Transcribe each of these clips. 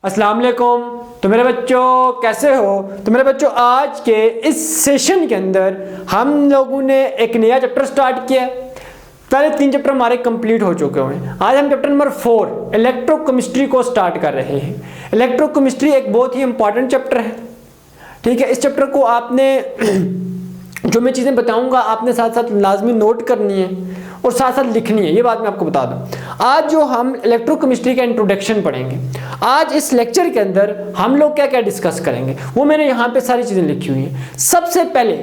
अस्सलाम वालेकुम। तो मेरे बच्चों कैसे हो? तो मेरे बच्चों आज के इस सेशन के अंदर हम लोगों ने एक नया चैप्टर स्टार्ट किया। पहले 3 चैप्टर हमारे कंप्लीट हो चुके हैं। आज हम चैप्टर नंबर 4 इलेक्ट्रोकेमिस्ट्री को स्टार्ट कर रहे हैं। इलेक्ट्रोकेमिस्ट्री एक बहुत ही इंपॉर्टेंट चैप्टर है, ठीक है। इस चैप्टर को आपने जो मैं चीज़ें बताऊंगा आपने साथ साथ लाजमी नोट करनी है और साथ साथ लिखनी है, ये बात मैं आपको बता दूं। आज जो हम इलेक्ट्रोकेमिस्ट्री का इंट्रोडक्शन पढ़ेंगे, आज इस लेक्चर के अंदर हम लोग क्या क्या डिस्कस करेंगे वो मैंने यहाँ पे सारी चीज़ें लिखी हुई हैं। सबसे पहले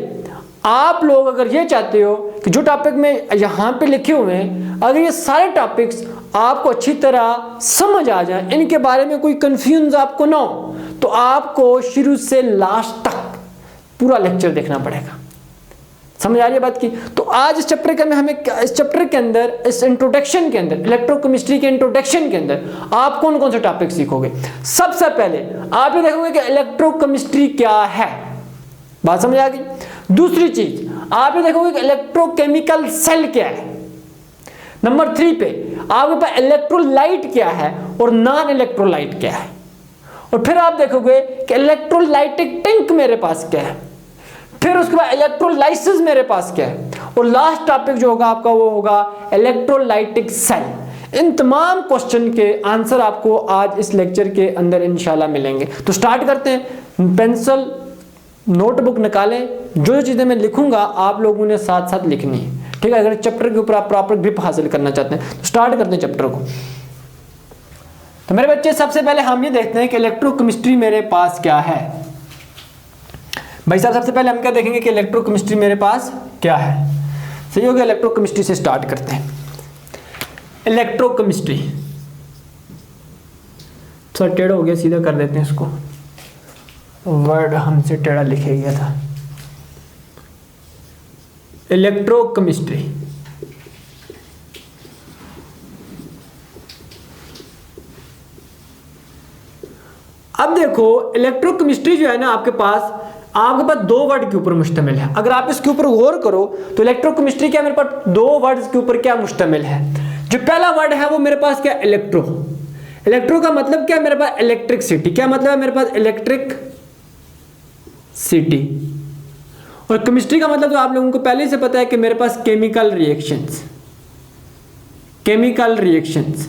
आप लोग अगर ये चाहते हो कि जो टॉपिक में यहाँ पे लिखे हुए हैं, अगर ये सारे टॉपिक्स आपको अच्छी तरह समझ आ जाए, इनके बारे में कोई कंफ्यूजन आपको ना हो, तो आपको शुरू से लास्ट तक पूरा लेक्चर देखना पड़ेगा। समझ आ रही है बात की? तो आज इस चैप्टर के अंदर इस इंट्रोडक्शन के अंदर, इलेक्ट्रोकेमिस्ट्री के इंट्रोडक्शन के अंदर आप कौन कौन से टॉपिक सीखोगे। सबसे पहले आप ये देखोगे कि इलेक्ट्रोकेमिस्ट्री क्या है, बात समझ आ गई। दूसरी चीज आप ये देखोगे कि इलेक्ट्रोकेमिकल सेल क्या है। नंबर 3 पे आपके पास इलेक्ट्रोलाइट क्या है और नॉन इलेक्ट्रोलाइट क्या है। और फिर आप देखोगे कि इलेक्ट्रोलाइटिक टैंक मेरे पास क्या है, फिर उसके बाद इलेक्ट्रोलाइसिस मेरे पास क्या है, और लास्ट टॉपिक जो होगा आपका वो होगा इलेक्ट्रोलाइटिक सेल। इन तमाम क्वेश्चन के आंसर आपको आज इस लेक्चर के अंदर इंशाल्लाह मिलेंगे। तो स्टार्ट करते हैं। पेंसिल नोटबुक निकालें, जो चीज़ें मैं लिखूंगा आप लोगों ने साथ साथ लिखनी है, ठीक है। अगर चैप्टर के ऊपर आप प्रॉपर ग्रिप हासिल करना चाहते हैं तो स्टार्ट करते हैं चैप्टर को। तो मेरे बच्चे सबसे पहले हम ये देखते हैं कि इलेक्ट्रोकेमिस्ट्री मेरे पास क्या है। भाई साहब सबसे पहले हम क्या देखेंगे कि इलेक्ट्रोकेमिस्ट्री मेरे पास क्या है। सही हो गया, इलेक्ट्रोकेमिस्ट्री से स्टार्ट करते हैं। इलेक्ट्रोकेमिस्ट्री थोड़ा टेढ़ा हो गया, सीधा कर देते हैं इसको, वर्ड हमसे टेढ़ा लिखे गया था। इलेक्ट्रोकेमिस्ट्री अब देखो, इलेक्ट्रोकेमिस्ट्री जो है ना आपके पास 2 वर्ड के ऊपर मुश्तमिल है। अगर आप इसके ऊपर गौर करो तो इलेक्ट्रोकेमिस्ट्री क्या मेरे पास 2 वर्ड्स के ऊपर क्या मुश्तमिल है। जो पहला वर्ड है वो मेरे पास क्या, इलेक्ट्रो। इलेक्ट्रो का मतलब क्या है मेरे पास, इलेक्ट्रिसिटी। क्या मतलब है मेरे पास, इलेक्ट्रिक सिटी। और केमिस्ट्री का मतलब तो आप लोगों को पहले से पता है कि मेरे पास केमिकल रिएक्शंस। केमिकल रिएक्शंस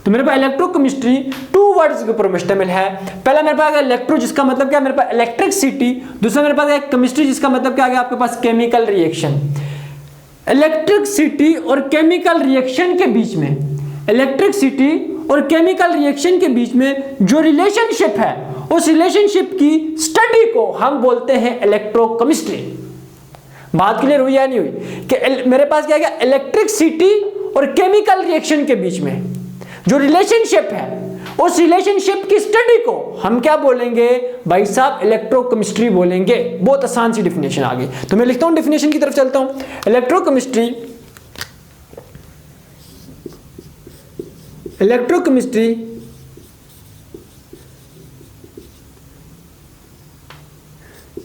तो मेरे पास इलेक्ट्रोकेमिस्ट्री 2 वर्ड्स के ऊपर मुश्तमिल है। पहला मेरे पास इलेक्ट्रो जिसका मतलब क्या मेरे पास इलेक्ट्रिक सिटी, दूसरा मेरे पास एक केमिस्ट्री जिसका मतलब क्या आ गया आपके पास, केमिकल रिएक्शन। इलेक्ट्रिक सिटी और केमिकल रिएक्शन के बीच में, इलेक्ट्रिक सिटी और केमिकल रिएक्शन के बीच में जो रिलेशनशिप है, उस रिलेशनशिप की स्टडी को हम बोलते हैं इलेक्ट्रोकेमिस्ट्री। बात क्लियर हुई या नहीं हुई कि मेरे पास क्या है, इलेक्ट्रिक सिटी और केमिकल रिएक्शन के बीच में जो रिलेशनशिप है, उस रिलेशनशिप की स्टडी को हम क्या बोलेंगे भाई साहब, इलेक्ट्रोकेमिस्ट्री बोलेंगे। बहुत आसान सी डेफिनेशन आ गई। तो मैं लिखता हूं, डेफिनेशन की तरफ चलता हूं। Electrochemistry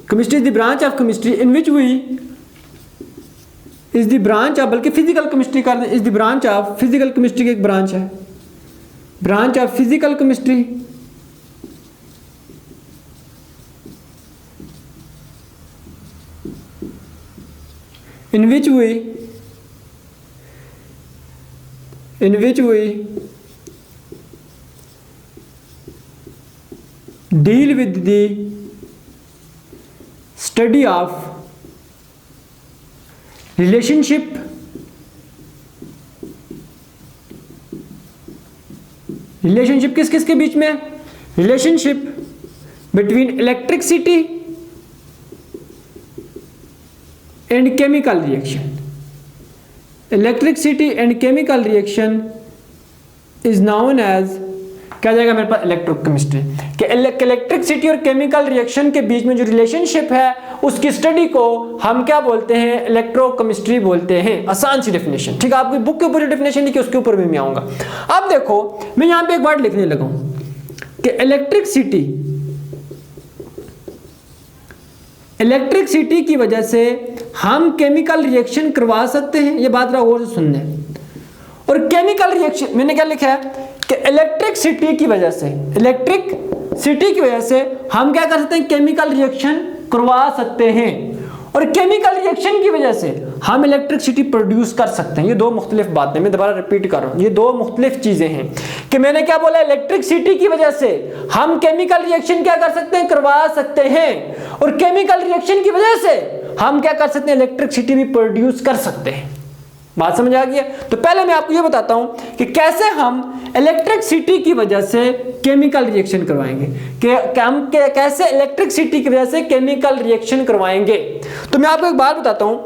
chemistry is the branch of chemistry in which we is the branch of, बल्कि फिजिकल केमिस्ट्री कर दें, is the branch of, physical chemistry की एक ब्रांच है, branch of physical chemistry in which we deal with the study of relationship किस किस के बीच में, relationship between electricity and chemical reaction. Electricity and chemical reaction is known as, क्या जाएगा मेरे पास, इलेक्ट्रोकेमिस्ट्री। कि इलेक्ट्रिसिटी और केमिकल रिएक्शन के बीच में जो रिलेशनशिप है उसकी स्टडी को हम क्या बोलते हैं, इलेक्ट्रोकेमिस्ट्री बोलते हैं। आसान सी डेफिनेशन, ठीक है। आपकी बुक के ऊपर जो डेफिनेशन लिखी उसके ऊपर भी मैं आऊंगा। अब देखो मैं यहां पे एक वर्ड लिखने लगा हूं कि इलेक्ट्रिसिटी की वजह से हम केमिकल रिएक्शन करवा सकते हैं। ये बात गौर से सुनने। और केमिकल रिएक्शन मैंने क्या लिखा है कि इलेक्ट्रिसिटी की वजह से हम क्या कर सकते हैं, केमिकल रिएक्शन करवा सकते हैं, और केमिकल रिएक्शन की वजह से हम इलेक्ट्रिसिटी प्रोड्यूस कर सकते हैं। ये दो मुख्तलिफ बातें, मैं दोबारा रिपीट कर रहा हूं, ये दो मुख्तलिफ चीजें हैं कि मैंने क्या बोला, इलेक्ट्रिसिटी की वजह से हम केमिकल रिएक्शन क्या कर सकते हैं, करवा सकते हैं, और केमिकल रिएक्शन की वजह से हम क्या कर सकते हैं, इलेक्ट्रिसिटी भी प्रोड्यूस कर सकते हैं। बात समझ आ गया? तो पहले मैं आपको ये बताता हूं कि कैसे हम इलेक्ट्रिसिटी की वजह से केमिकल रिएक्शन करवाएंगे, कि हम कैसे इलेक्ट्रिसिटी की वजह से केमिकल रिएक्शन करवाएंगे। तो मैं आपको एक बात बताता हूं,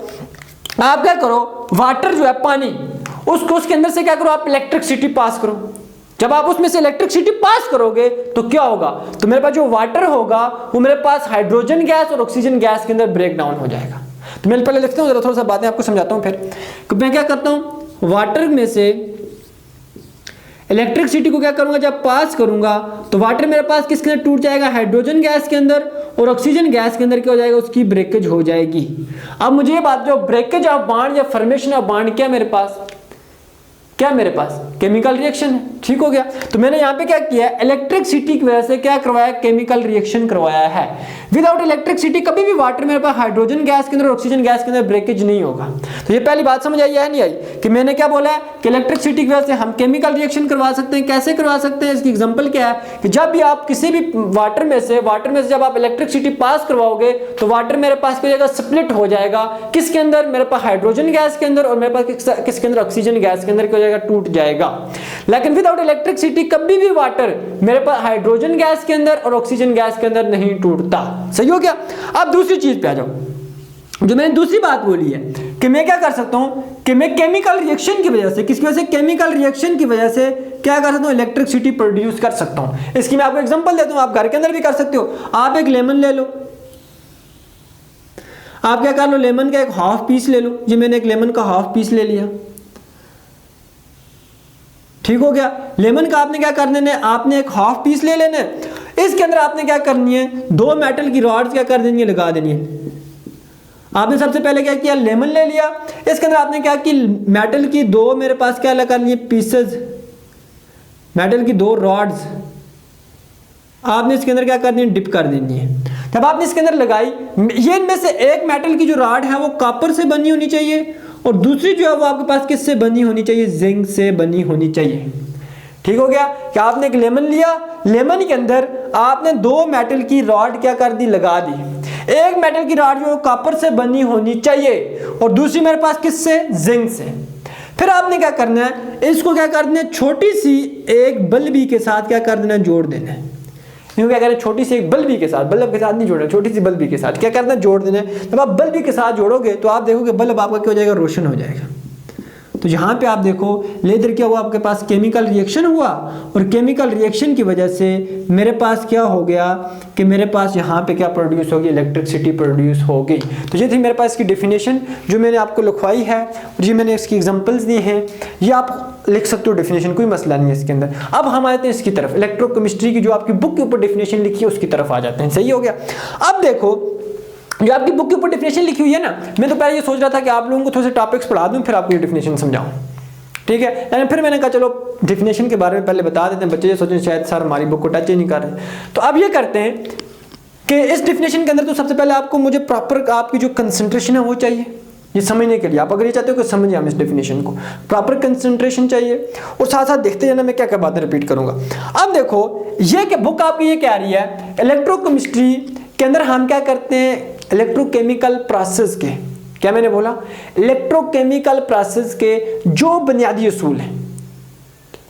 आप क्या करो, वाटर जो है पानी, उसके अंदर से क्या करो, आप इलेक्ट्रिसिटी पास करो। जब आप उसमें से इलेक्ट्रिसिटी पास करोगे तो क्या होगा, तो मेरे पास जो वाटर होगा वो मेरे पास हाइड्रोजन गैस और ऑक्सीजन गैस के अंदर ब्रेक डाउन हो जाएगा। तो मैं पहले लिखता हूँ, जरा थोड़ा सा बातें आपको समझाता हूँ। फिर मैं क्या करता हूँ, वाटर में से इलेक्ट्रिसिटी को क्या करूंगा, जब पास करूंगा तो वाटर मेरे पास किसके अंदर टूट जाएगा, हाइड्रोजन गैस के अंदर, और ऑक्सीजन गैस के अंदर क्या हो जाएगा, उसकी ब्रेकेज हो जाएगी। अब मुझे ये बात, जो ब्रेकेज ऑफ बॉन्ड या फॉर्मेशन ऑफ बॉन्ड क्या मेरे पास केमिकल रिएक्शन है। ठीक हो गया? तो मैंने यहाँ पे क्या किया, इलेक्ट्रिसिटी की वजह से क्या करवाया, केमिकल रिएक्शन करवाया है। विदाउट इलेक्ट्रिसिटी कभी भी वाटर मेरे पास हाइड्रोजन गैस के अंदर, ऑक्सीजन गैस के अंदर ब्रेकेज नहीं होगा। तो ये पहली बात समझ आई है नहीं आई, कि मैंने क्या बोला है कि इलेक्ट्रिसिटी की वजह से हम केमिकल रिएक्शन करवा सकते हैं। कैसे करवा सकते हैं, इसकी एग्जांपल क्या है कि जब भी आप किसी भी वाटर में से जब आप इलेक्ट्रिसिटी पास करवाओगे तो वाटर मेरे पास क्या हो जाएगा, स्प्लिट हो जाएगा। किसके अंदर, मेरे पास हाइड्रोजन गैस के अंदर, और मेरे पास किसके अंदर, ऑक्सीजन गैस के अंदर, क्या हो जाएगा, टूट जाएगा। लेकिन विदाउट इलेक्ट्रिसिटी कभी भी वाटर मेरे पास हाइड्रोजन गैस के अंदर और ऑक्सीजन गैस के अंदर नहीं टूटता। सही हो गया? अब दूसरी चीज पे आ जाओ, जो मैंने दूसरी बात बोली है कि मैं क्या कर सकता हूं, कि मैं केमिकल रिएक्शन की वजह से, किसकी वजह से, केमिकल रिएक्शन की वजह से क्या कर सकता हूं, इलेक्ट्रिसिटी प्रोड्यूस कर सकता हूं। इसकी मैं आपको एग्जांपल देता हूं, आप घर के अंदर भी कर सकते हो। आप एक लेमन ले लो, आप क्या कर लो, लेमन का एक हाफ पीस ले लो। जी मैंने एक लेमन का हाफ पीस ले लिया। ठीक हो गया? लेमन का आपने क्या कर देना है, आपने एक हाफ पीस ले लेना है। इसके अंदर आपने क्या करनी है, दो मेटल की रॉड्स क्या कर देनी है, लगा देनी है। आपने सबसे पहले क्या किया, लेमन ले लिया। इसके अंदर आपने क्या की, मेटल की दो मेरे पास क्या लगा ली है, पीसेस, मेटल की दो रॉड्स आपने इसके अंदर क्या करनी है, डिप कर देनी है। जब आपने इसके अंदर लगाई, ये इनमें से एक मेटल की जो रॉड है वो कॉपर से बनी होनी चाहिए, और दूसरी जो है वो आपके पास किससे बनी होनी चाहिए, जिंक से बनी होनी चाहिए। ठीक हो गया? कि आपने एक लेमन लिया, लेमन के अंदर आपने दो मेटल की रॉड क्या कर दी, लगा दी। एक मेटल की रॉड जो कॉपर से बनी होनी चाहिए, और दूसरी मेरे पास किससे, जिंक से। फिर आपने क्या करना है, इसको क्या कर देना है, छोटी सी एक बल्बी के साथ क्या कर देना है, जोड़ देना है। क्या करें, छोटी सी एक बल्बी के साथ, बल्ब के साथ नहीं जोड़ना, छोटी सी बल्बी के साथ क्या करना है, जोड़ देना है। जब आप बल्बी के साथ जोड़ोगे तो आप देखोगे बल्ब आपका क्या हो जाएगा, रोशन हो जाएगा। तो यहाँ पे आप देखो, लेदर क्या हुआ, आपके पास केमिकल रिएक्शन हुआ, और केमिकल रिएक्शन की वजह से मेरे पास क्या हो गया, कि मेरे पास यहाँ पे क्या प्रोड्यूस होगी, इलेक्ट्रिसिटी प्रोड्यूस हो गई। तो ये थी मेरे पास इसकी डेफिनेशन जो मैंने आपको लिखवाई है, और ये मैंने इसकी एग्जांपल्स दी हैं। ये आप लिख सकते हो डेफिनेशन, कोई मसला नहीं है इसके अंदर। अब हम आते हैं इसकी तरफ, इलेक्ट्रोकेमिस्ट्री की जो आपकी बुक के ऊपर डेफिनेशन लिखी है उसकी तरफ आ जाते हैं। सही हो गया? अब देखो, जो आपकी बुक के ऊपर डेफिनेशन लिखी हुई है ना, मैं तो पहले ये सोच रहा था कि आप लोगों को थोड़े से टॉपिक्स पढ़ा दूं, फिर आपको ये डेफिनेशन समझाऊं। ठीक है? लेकिन फिर मैंने कहा चलो डेफिनेशन के बारे में पहले बता देते हैं, बच्चे ये सोचें शायद सर हमारी बुक को टच ही नहीं कर रहे। तो अब ये करते हैं कि इस डेफिनेशन के अंदर तो सबसे पहले आपको मुझे प्रॉपर आपकी जो कंसंट्रेशन है वो चाहिए, ये समझने के लिए। आप अगर ये चाहते हो कि समझिए हम इस डेफिनेशन को, प्रॉपर कंसंट्रेशन चाहिए, और साथ साथ देखते जाना मैं क्या क्या बातें रिपीट करूंगा। अब देखो, ये बुक आपकी ये कह रही है, इलेक्ट्रोकेमिस्ट्री के अंदर हम क्या करते हैं, इलेक्ट्रोकेमिकल प्रोसेस के, क्या मैंने बोला, इलेक्ट्रोकेमिकल प्रोसेस के जो बुनियादी असूल हैं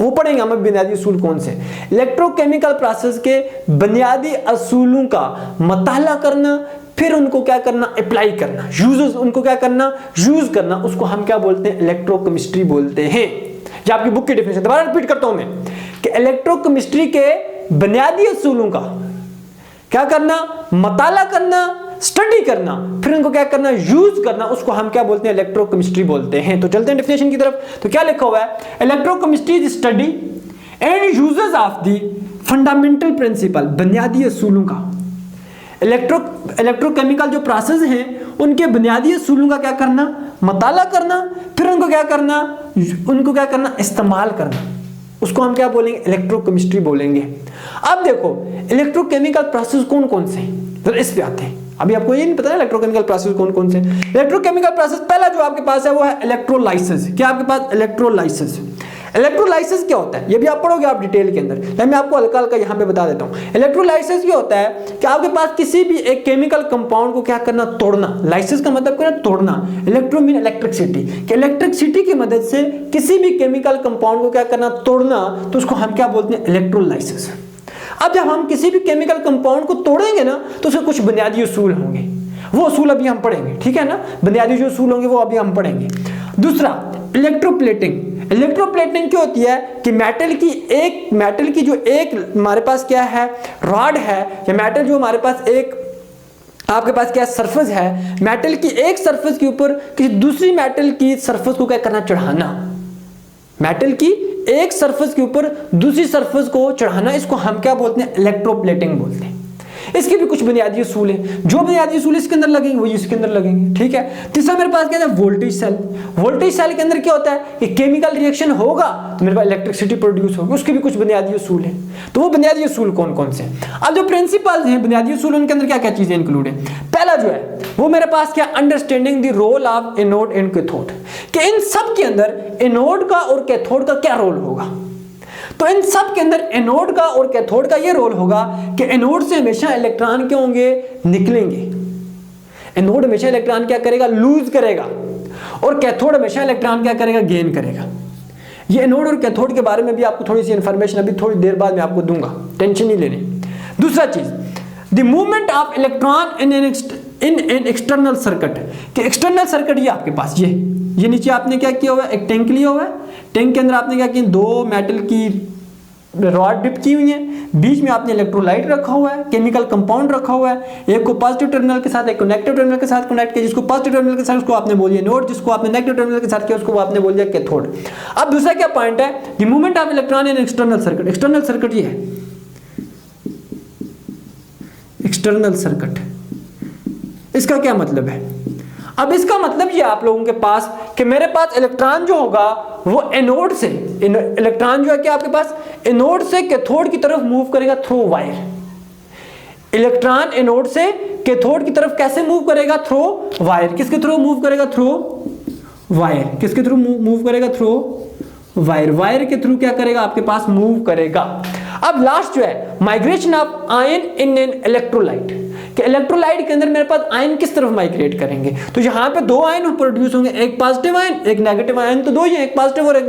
वो पढ़ेंगे हम। बुनियादी असूल कौन से, इलेक्ट्रोकेमिकल प्रोसेस के बुनियादी असूलों का मताला करना, फिर उनको क्या करना, अप्लाई करना, यूजेस, उनको क्या करना, यूज करना, उसको हम क्या बोलते हैं, इलेक्ट्रोकेमिस्ट्री बोलते हैं। ये आपकी बुक की डेफिनेशन, दोबारा रिपीट करता हूं मैं, कि इलेक्ट्रोकेमिस्ट्री के बुनियादी असूलों का क्या करना, मताला करना, स्टडी करना, फिर उनको क्या करना, यूज करना, उसको हम क्या बोलते हैं, इलेक्ट्रोकेमिस्ट्री बोलते हैं। तो चलते हैं डेफिनेशन की तरफ। तो क्या लिखा हुआ है, electrochemistry is study and uses of the fundamental principle, बुनियादी असूलों का। इलेक्ट्रोकेमिकल जो प्रोसेस हैं उनके बुनियादी असूलों का क्या करना, मताला करना, फिर उनको क्या करना, इस्तेमाल करना। उसको हम क्या बोलेंगे, इलेक्ट्रोकेमिस्ट्री बोलेंगे। अब देखो इलेक्ट्रोकेमिकल प्रोसेस कौन कौन से हैं, तो इस पे आते हैं। अभी आपको ये नहीं पता है इलेक्ट्रोकेमिकल प्रोसेस कौन कौन से। इलेक्ट्रोकेमिकल प्रोसेस पहला जो आपके पास है वो है इलेक्ट्रोलाइसिस। क्या आपके पास, इलेक्ट्रोलाइसिस। इलेक्ट्रोलाइसिस क्या होता है ये भी आप पढ़ोगे आप डिटेल के अंदर, लेकिन मैं आपको हल्का हल्का यहाँ पे बता देता हूँ। इलेक्ट्रोलाइसिस क्या होता है कि आपके पास किसी भी एक केमिकल कंपाउंड को क्या करना, तोड़ना। लाइसिस का मतलब क्या है, तोड़ना। इलेक्ट्रो मीन इलेक्ट्रिसिटी, कि इलेक्ट्रिसिटी की मदद से किसी भी केमिकल कंपाउंड को क्या करना, तोड़ना, तो उसको हम क्या बोलते हैं, इलेक्ट्रोलाइसिस। अब जब हम किसी भी केमिकल कंपाउंड को तोड़ेंगे ना तो उसके कुछ बुनियादी उसूल होंगे, वो उसूल अभी हम पढ़ेंगे, ठीक है ना। बुनियादी जो उसूल होंगे वो अभी हम पढ़ेंगे। दूसरा इलेक्ट्रोप्लेटिंग। इलेक्ट्रोप्लेटिंग क्या होती है कि मेटल की जो एक हमारे पास क्या है, रॉड है, या मेटल जो हमारे पास एक आपके पास क्या सरफेस है, मेटल की एक सरफेस के ऊपर किसी दूसरी मेटल की सरफेस को क्या करना, चढ़ाना। मेटल की एक सरफेस के ऊपर दूसरी सरफेस को चढ़ाना, इसको हम क्या बोलते हैं, इलेक्ट्रोप्लेटिंग बोलते हैं। इसके भी कुछ बुनियादी उसूल हैं, जो बुनियादी उसूल इसके अंदर लगेंगे वही इसके अंदर लगेंगे, ठीक है। तीसरा मेरे पास क्या है, वोल्टेज सेल। वोल्टेज सेल के अंदर क्या होता है कि केमिकल रिएक्शन होगा तो मेरे पास इलेक्ट्रिसिटी प्रोड्यूस होगी, उसके भी कुछ बुनियादी उसूल हैं। तो वो बुनियादी उसूल कौन कौन से हैं। अब जो प्रिंसिपल हैं बुनियादी उसूल, उनके अंदर क्या क्या चीजें इंक्लूड है। पहला जो है वो मेरे पास क्या, understanding the role of anode and cathode, कि इन सब के अंदर एनोड का और कैथोड का क्या रोल होगा। तो इन सब के अंदर एनोड का और कैथोड का ये रोल होगा कि एनोड से हमेशा इलेक्ट्रॉन क्या होंगे, निकलेंगे। एनोड हमेशा इलेक्ट्रॉन क्या करेगा, लूज करेगा, और कैथोड हमेशा इलेक्ट्रॉन क्या करेगा, गेन करेगा। ये एनोड और कैथोड के बारे में भी आपको थोड़ी सी इंफॉर्मेशन अभी थोड़ी देर बाद में आपको दूंगा, टेंशन नहीं लेनी। दूसरा चीज, the movement of electron in an external circuit, कि एक्सटर्नल सर्किट ये आपके पास ये नीचे आपने क्या किया हुआ है, एक टैंक लिया हुआ है। टैंक के अंदर आपने क्या किया, दो मेटल की रॉड डिप की हुई है, बीच में आपने इलेक्ट्रोलाइट रखा हुआ है, केमिकल कंपाउंड रखा हुआ है। एक को पॉजिटिव टर्मिनल के साथ, एक को नेगेटिव टर्मिनल के साथ कनेक्ट किया। जिसको पॉजिटिव टर्मिनल के साथ उसको आपने बोल दिया एनोड, जिसको आपने नेगेटिव टर्मिनल के साथ किया उसको आपने बोल दिया कैथोड। अब दूसरा क्या पॉइंट है, the movement of electron in external circuit. External circuit ये है, एक्सटर्नल सर्किट, इसका क्या मतलब है। अब इसका मतलब ये आप लोगों के पास कि मेरे पास इलेक्ट्रॉन जो होगा वो एनोड से, इलेक्ट्रॉन जो है कि आपके पास एनोड से कैथोड की तरफ मूव करेगा थ्रू वायर। इलेक्ट्रॉन एनोड से कैथोड की तरफ कैसे मूव करेगा, थ्रू वायर। किसके थ्रू मूव करेगा, थ्रू वायर। किसके थ्रू मूव करेगा, थ्रू वायर। वायर के थ्रू क्या करेगा, आपके पास मूव करेगा। अब लास्ट जो है migration of ion in an electrolyte, कि इलेक्ट्रोलाइट के अंदर मेरे पास आयन किस तरफ माइग्रेट करेंगे। तो यहाँ पे दो आयन प्रोड्यूस होंगे, एक पॉजिटिव आयन एक नेगेटिव आयन, तो दो ही, एक पॉजिटिव और एक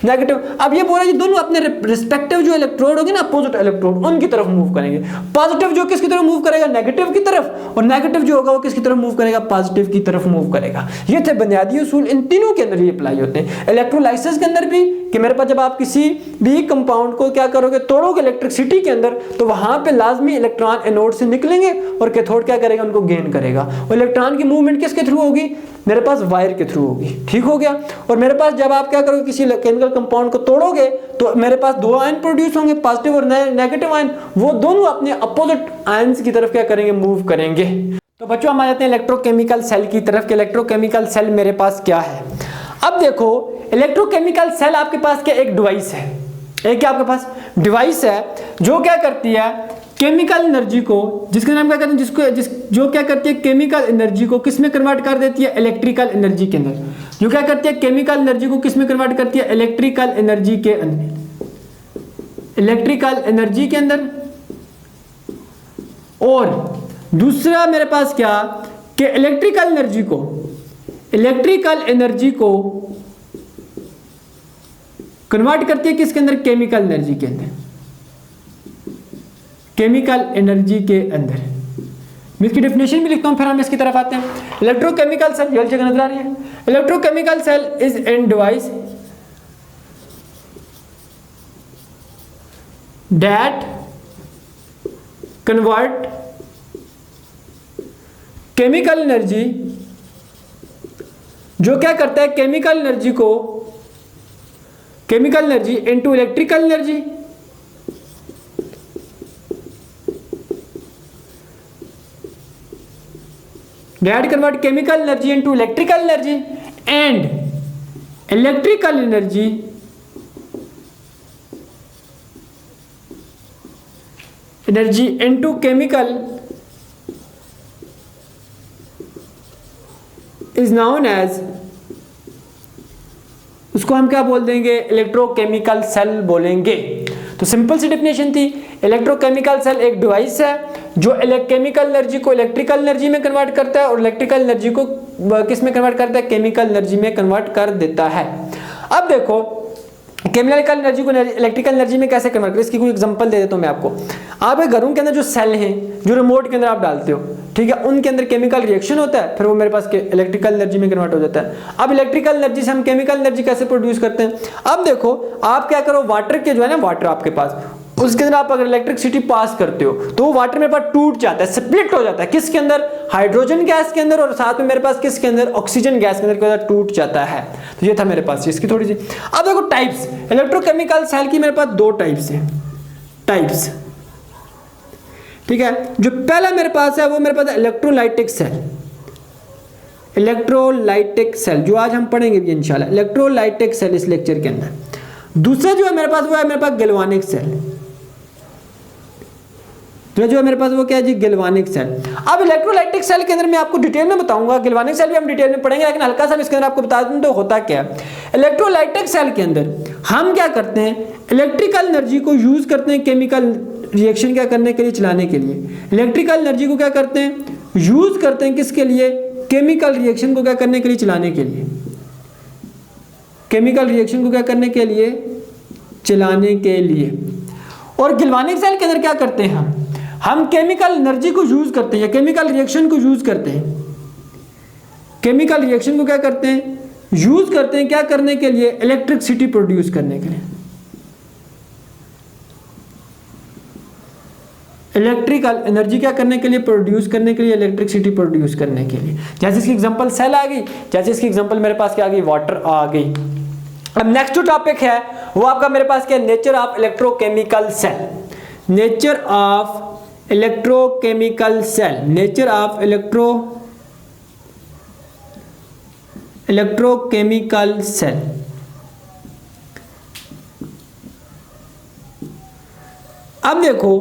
नेगेटिव। अब ये बोला कि दोनों अपने रिस्पेक्टिव जो इलेक्ट्रोड होंगे ना, अपोजिट इलेक्ट्रोड, उनकी तरफ मूव करेंगे। पॉजिटिव जो किसकी तरफ मूव करेगा, नेगेटिव की तरफ, और नेगेटिव जो होगा वो किसकी तरफ मूव करेगा, पॉजिटिव की तरफ मूव करेगा। ये थे बुनियादी उसूल, इन तीनों के अंदर ये अप्लाई होते हैं। इलेक्ट्रोलाइसिस के अंदर भी कि मेरे पास जब आप किसी भी कंपाउंड को क्या करोगे, तोड़ोगे इलेक्ट्रिसिटी के अंदर, तो वहां पे लाजमी इलेक्ट्रॉन एनोड से निकलेंगे और कैथोड क्या करेगा, उनको गेन करेगा। और इलेक्ट्रॉन की मूवमेंट किसके थ्रू होगी, मेरे पास वायर के थ्रू होगी, ठीक हो गया। और मेरे पास जब आप क्या करोगे, किसी केमिकल कंपाउंड को तोड़ोगे तो मेरे पास दो आयन प्रोड्यूस होंगे, पॉजिटिव और नेगेटिव आयन, वो दोनों अपने अपोजिट आयंस की तरफ क्या करेंगे, मूव करेंगे। तो बच्चों हम आ जाते हैं इलेक्ट्रोकेमिकल सेल की तरफ, कि इलेक्ट्रोकेमिकल सेल मेरे पास क्या है। अब देखो इलेक्ट्रोकेमिकल सेल आपके पास क्या, एक डिवाइस है, एक क्या आपके पास डिवाइस है जो क्या करती है, केमिकल एनर्जी को, जिसका नाम क्या कहते हैं, जो क्या करती है, केमिकल एनर्जी को किस में कन्वर्ट कर देती है, इलेक्ट्रिकल एनर्जी के अंदर। जो क्या करती है, केमिकल एनर्जी को किस में कन्वर्ट करती है, इलेक्ट्रिकल एनर्जी के अंदर, इलेक्ट्रिकल एनर्जी के अंदर। और दूसरा मेरे पास क्या, कि इलेक्ट्रिकल एनर्जी को कन्वर्ट करती है किसके अंदर, केमिकल एनर्जी के अंदर, केमिकल एनर्जी के अंदर। मैं इसकी डेफिनेशन भी लिखता हूं, फिर हम इसकी तरफ आते हैं। इलेक्ट्रोकेमिकल सेल, ये जगह नजर आ रही है, electrochemical cell is an device that convert chemical energy, जो क्या करता है, chemical energy into electrical energy, that convert chemical energy into electrical energy and electrical energy energy into chemical is known as, उसको हम क्या बोल देंगे, इलेक्ट्रोकेमिकल सेल बोलेंगे। तो सिंपल सी डेफिनेशन थी, इलेक्ट्रोकेमिकल सेल एक डिवाइस है जो केमिकल एनर्जी को इलेक्ट्रिकल एनर्जी में कन्वर्ट करता है और इलेक्ट्रिकल एनर्जी को किस में कन्वर्ट करता है, केमिकल एनर्जी में कन्वर्ट कर देता है। अब देखो केमिकल एनर्जी को इलेक्ट्रिकल एनर्जी में कैसे कन्वर्ट करें, इसकी कोई एग्जांपल दे देता हूं मैं आपको। आपके घरों के अंदर जो सेल हैं, जो रिमोट के अंदर आप डालते हो, ठीक है, उनके अंदर केमिकल रिएक्शन होता है, फिर वो मेरे पास इलेक्ट्रिकल एनर्जी में कन्वर्ट हो जाता है। अब इलेक्ट्रिकल एनर्जी से हम केमिकल एनर्जी कैसे प्रोड्यूस करते हैं। अब देखो आप क्या करो, वाटर के जो है ना, वाटर आपके पास, उसके अंदर आप अगर इलेक्ट्रिसिटी पास करते हो तो वो वाटर मेरे पास टूट जाता है, स्प्लिट हो जाता है, किसके अंदर, हाइड्रोजन गैस के अंदर, और साथ में मेरे पास किसके अंदर, ऑक्सीजन गैस के अंदर टूट जाता है। तो ये था मेरे पास इसकी थोड़ी सी। अब देखो टाइप्स, इलेक्ट्रोकेमिकल सेल की मेरे पास दो टाइप्स हैं, टाइप्स, ठीक है। जो पहला मेरे पास है वो मेरे पास इलेक्ट्रोलाइटिक सेल, इलेक्ट्रोलाइटिक सेल जो आज हम पढ़ेंगे भी इंशाल्लाह, इलेक्ट्रोलाइटिक सेल इस लेक्चर के अंदर। दूसरा जो है मेरे पास वो है मेरे पास गैल्वानिक सेल, तो जो है मेरे पास वो क्या है जी, गैल्वानिक सेल। अब इलेक्ट्रोलाइटिक सेल के अंदर मैं आपको डिटेल में बताऊंगा, गैल्वानिक सेल भी हम डिटेल में पढ़ेंगे, लेकिन हल्का सा इसके अंदर आपको बता दूं तो होता क्या है। इलेक्ट्रोलाइटिक सेल के अंदर हम क्या करते हैं, इलेक्ट्रिकल एनर्जी को यूज करते हैं केमिकल रिएक्शन क्या करने के लिए, चलाने के लिए। इलेक्ट्रिकल एनर्जी को क्या करते हैं, यूज करते हैं किसके लिए, केमिकल रिएक्शन को क्या करने के लिए, चलाने के लिए, केमिकल रिएक्शन को क्या करने के लिए, चलाने के लिए। और गैल्वानिक सेल के अंदर क्या करते हैं, हम केमिकल एनर्जी को यूज करते हैं या केमिकल रिएक्शन को यूज करते हैं, केमिकल रिएक्शन को क्या करते हैं, यूज करते हैं क्या करने के लिए, इलेक्ट्रिसिटी प्रोड्यूस करने के लिए, इलेक्ट्रिकल एनर्जी क्या करने के लिए, प्रोड्यूस करने के लिए, इलेक्ट्रिसिटी प्रोड्यूस करने के लिए। जैसे इसकी एग्जांपल सेल आ गई, जैसे इसकी एग्जांपल मेरे पास क्या आ गई, वाटर आ गई। अब नेक्स्ट जो टॉपिक है वो आपका मेरे पास क्या है, nature of electrochemical cell, nature of electrochemical cell, nature of electrochemical cell. अब देखो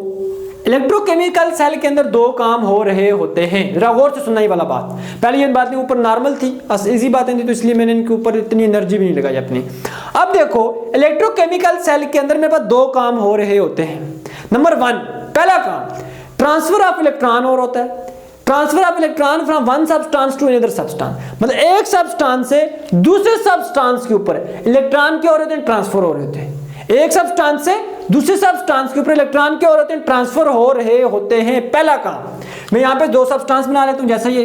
इलेक्ट्रोकेमिकल सेल के अंदर दो काम हो रहे होते हैं, जरा गौर से सुनना ही वाला बात। पहले ये बातें ऊपर नॉर्मल थी, इजी बातें थी, तो इसलिए मैंने इनके ऊपर इतनी एनर्जी भी नहीं लगाई अपनी। अब देखो इलेक्ट्रोकेमिकल सेल के अंदर मेरे पास दो काम हो रहे होते हैं। नंबर वन, पहला काम ट्रांसफर ऑफ इलेक्ट्रॉन और होता है, transfer of electron from one substance to another substance, मतलब एक सब्सटेंस से दूसरे सब्सटेंस के ऊपर इलेक्ट्रॉन क्या हो रहे हैं, ट्रांसफर हो रहे होते हैं। एक सब्सटेंस से दूसरे सब्सटेंस के ऊपर इलेक्ट्रॉन क्या हो रहे हैं, ट्रांसफर हो रहे होते हैं। पहला काम, मैं यहां पे दो सब्सटेंस बना लेता हूं, जैसा ये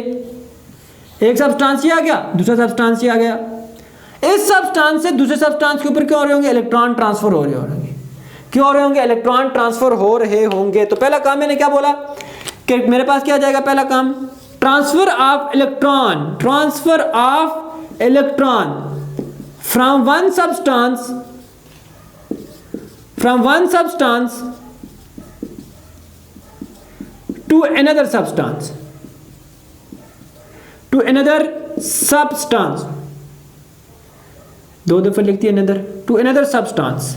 एक सब्सटेंस ये आ गया, दूसरा सब्सटेंस ये आ गया। इस सब्सटेंस से दूसरे सब्सटेंस के ऊपर क्या हो रहे होंगे, इलेक्ट्रॉन ट्रांसफर हो रहे होंगे, क्यों हो रहे होंगे, इलेक्ट्रॉन ट्रांसफर हो रहे होंगे। तो पहला काम मैंने क्या बोला कि मेरे पास क्या आ जाएगा, पहला काम transfer of electron, transfer of electron from one substance, from one substance to another substance, to another substance, दो दफे लिखती है अनदर, टू अनदर सब्सटेंस।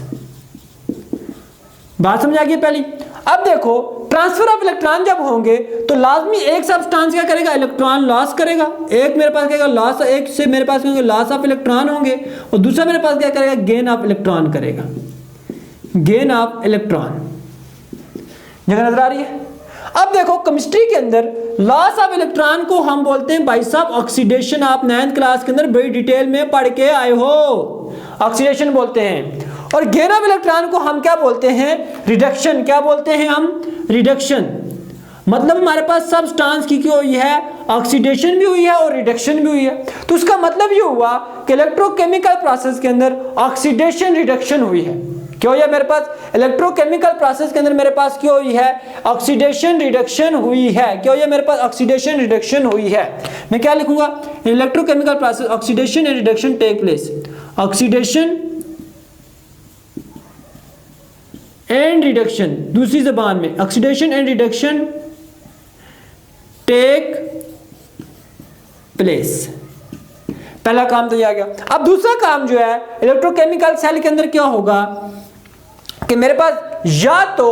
बात समझ आ गई पहली। अब देखो ट्रांसफर ऑफ इलेक्ट्रॉन जब होंगे तो लाजमी एक सब्सटेंस क्या करेगा, इलेक्ट्रॉन लॉस करेगा। एक मेरे पास क्या लॉस, एक से मेरे पास लॉस ऑफ इलेक्ट्रॉन होंगे और दूसरा मेरे पास क्या करेगा, गेन ऑफ इलेक्ट्रॉन करेगा, गेन ऑफ इलेक्ट्रॉन। जगह नजर आ रही है। अब देखो केमिस्ट्री के अंदर लॉस ऑफ इलेक्ट्रॉन को हम बोलते हैं भाई साहब ऑक्सीडेशन। आप 9th क्लास के अंदर बड़ी डिटेल में पढ़ के आए हो, ऑक्सीडेशन बोलते हैं। और गेन ऑफ इलेक्ट्रॉन को हम क्या बोलते हैं, रिडक्शन। क्या बोलते हैं हम, रिडक्शन। मतलब हमारे पास सब्सटेंस की क्या हुई है, ऑक्सीडेशन भी हुई है और रिडक्शन भी हुई है। तो उसका मतलब ये हुआ कि इलेक्ट्रोकेमिकल प्रोसेस के अंदर ऑक्सीडेशन रिडक्शन हुई है। क्या हुई है मेरे पास, इलेक्ट्रोकेमिकल प्रोसेस के अंदर मेरे पास क्या हुई है, ऑक्सीडेशन रिडक्शन हुई है। क्या हुई है मेरे पास, ऑक्सीडेशन रिडक्शन हुई है। मैं क्या लिखूंगा, electrochemical process oxidation and reduction take place, oxidation and reduction. दूसरी जबान में oxidation and reduction take place. पहला काम तो ये आ गया। अब दूसरा काम जो है इलेक्ट्रोकेमिकल सेल के अंदर क्या होगा कि मेरे पास या तो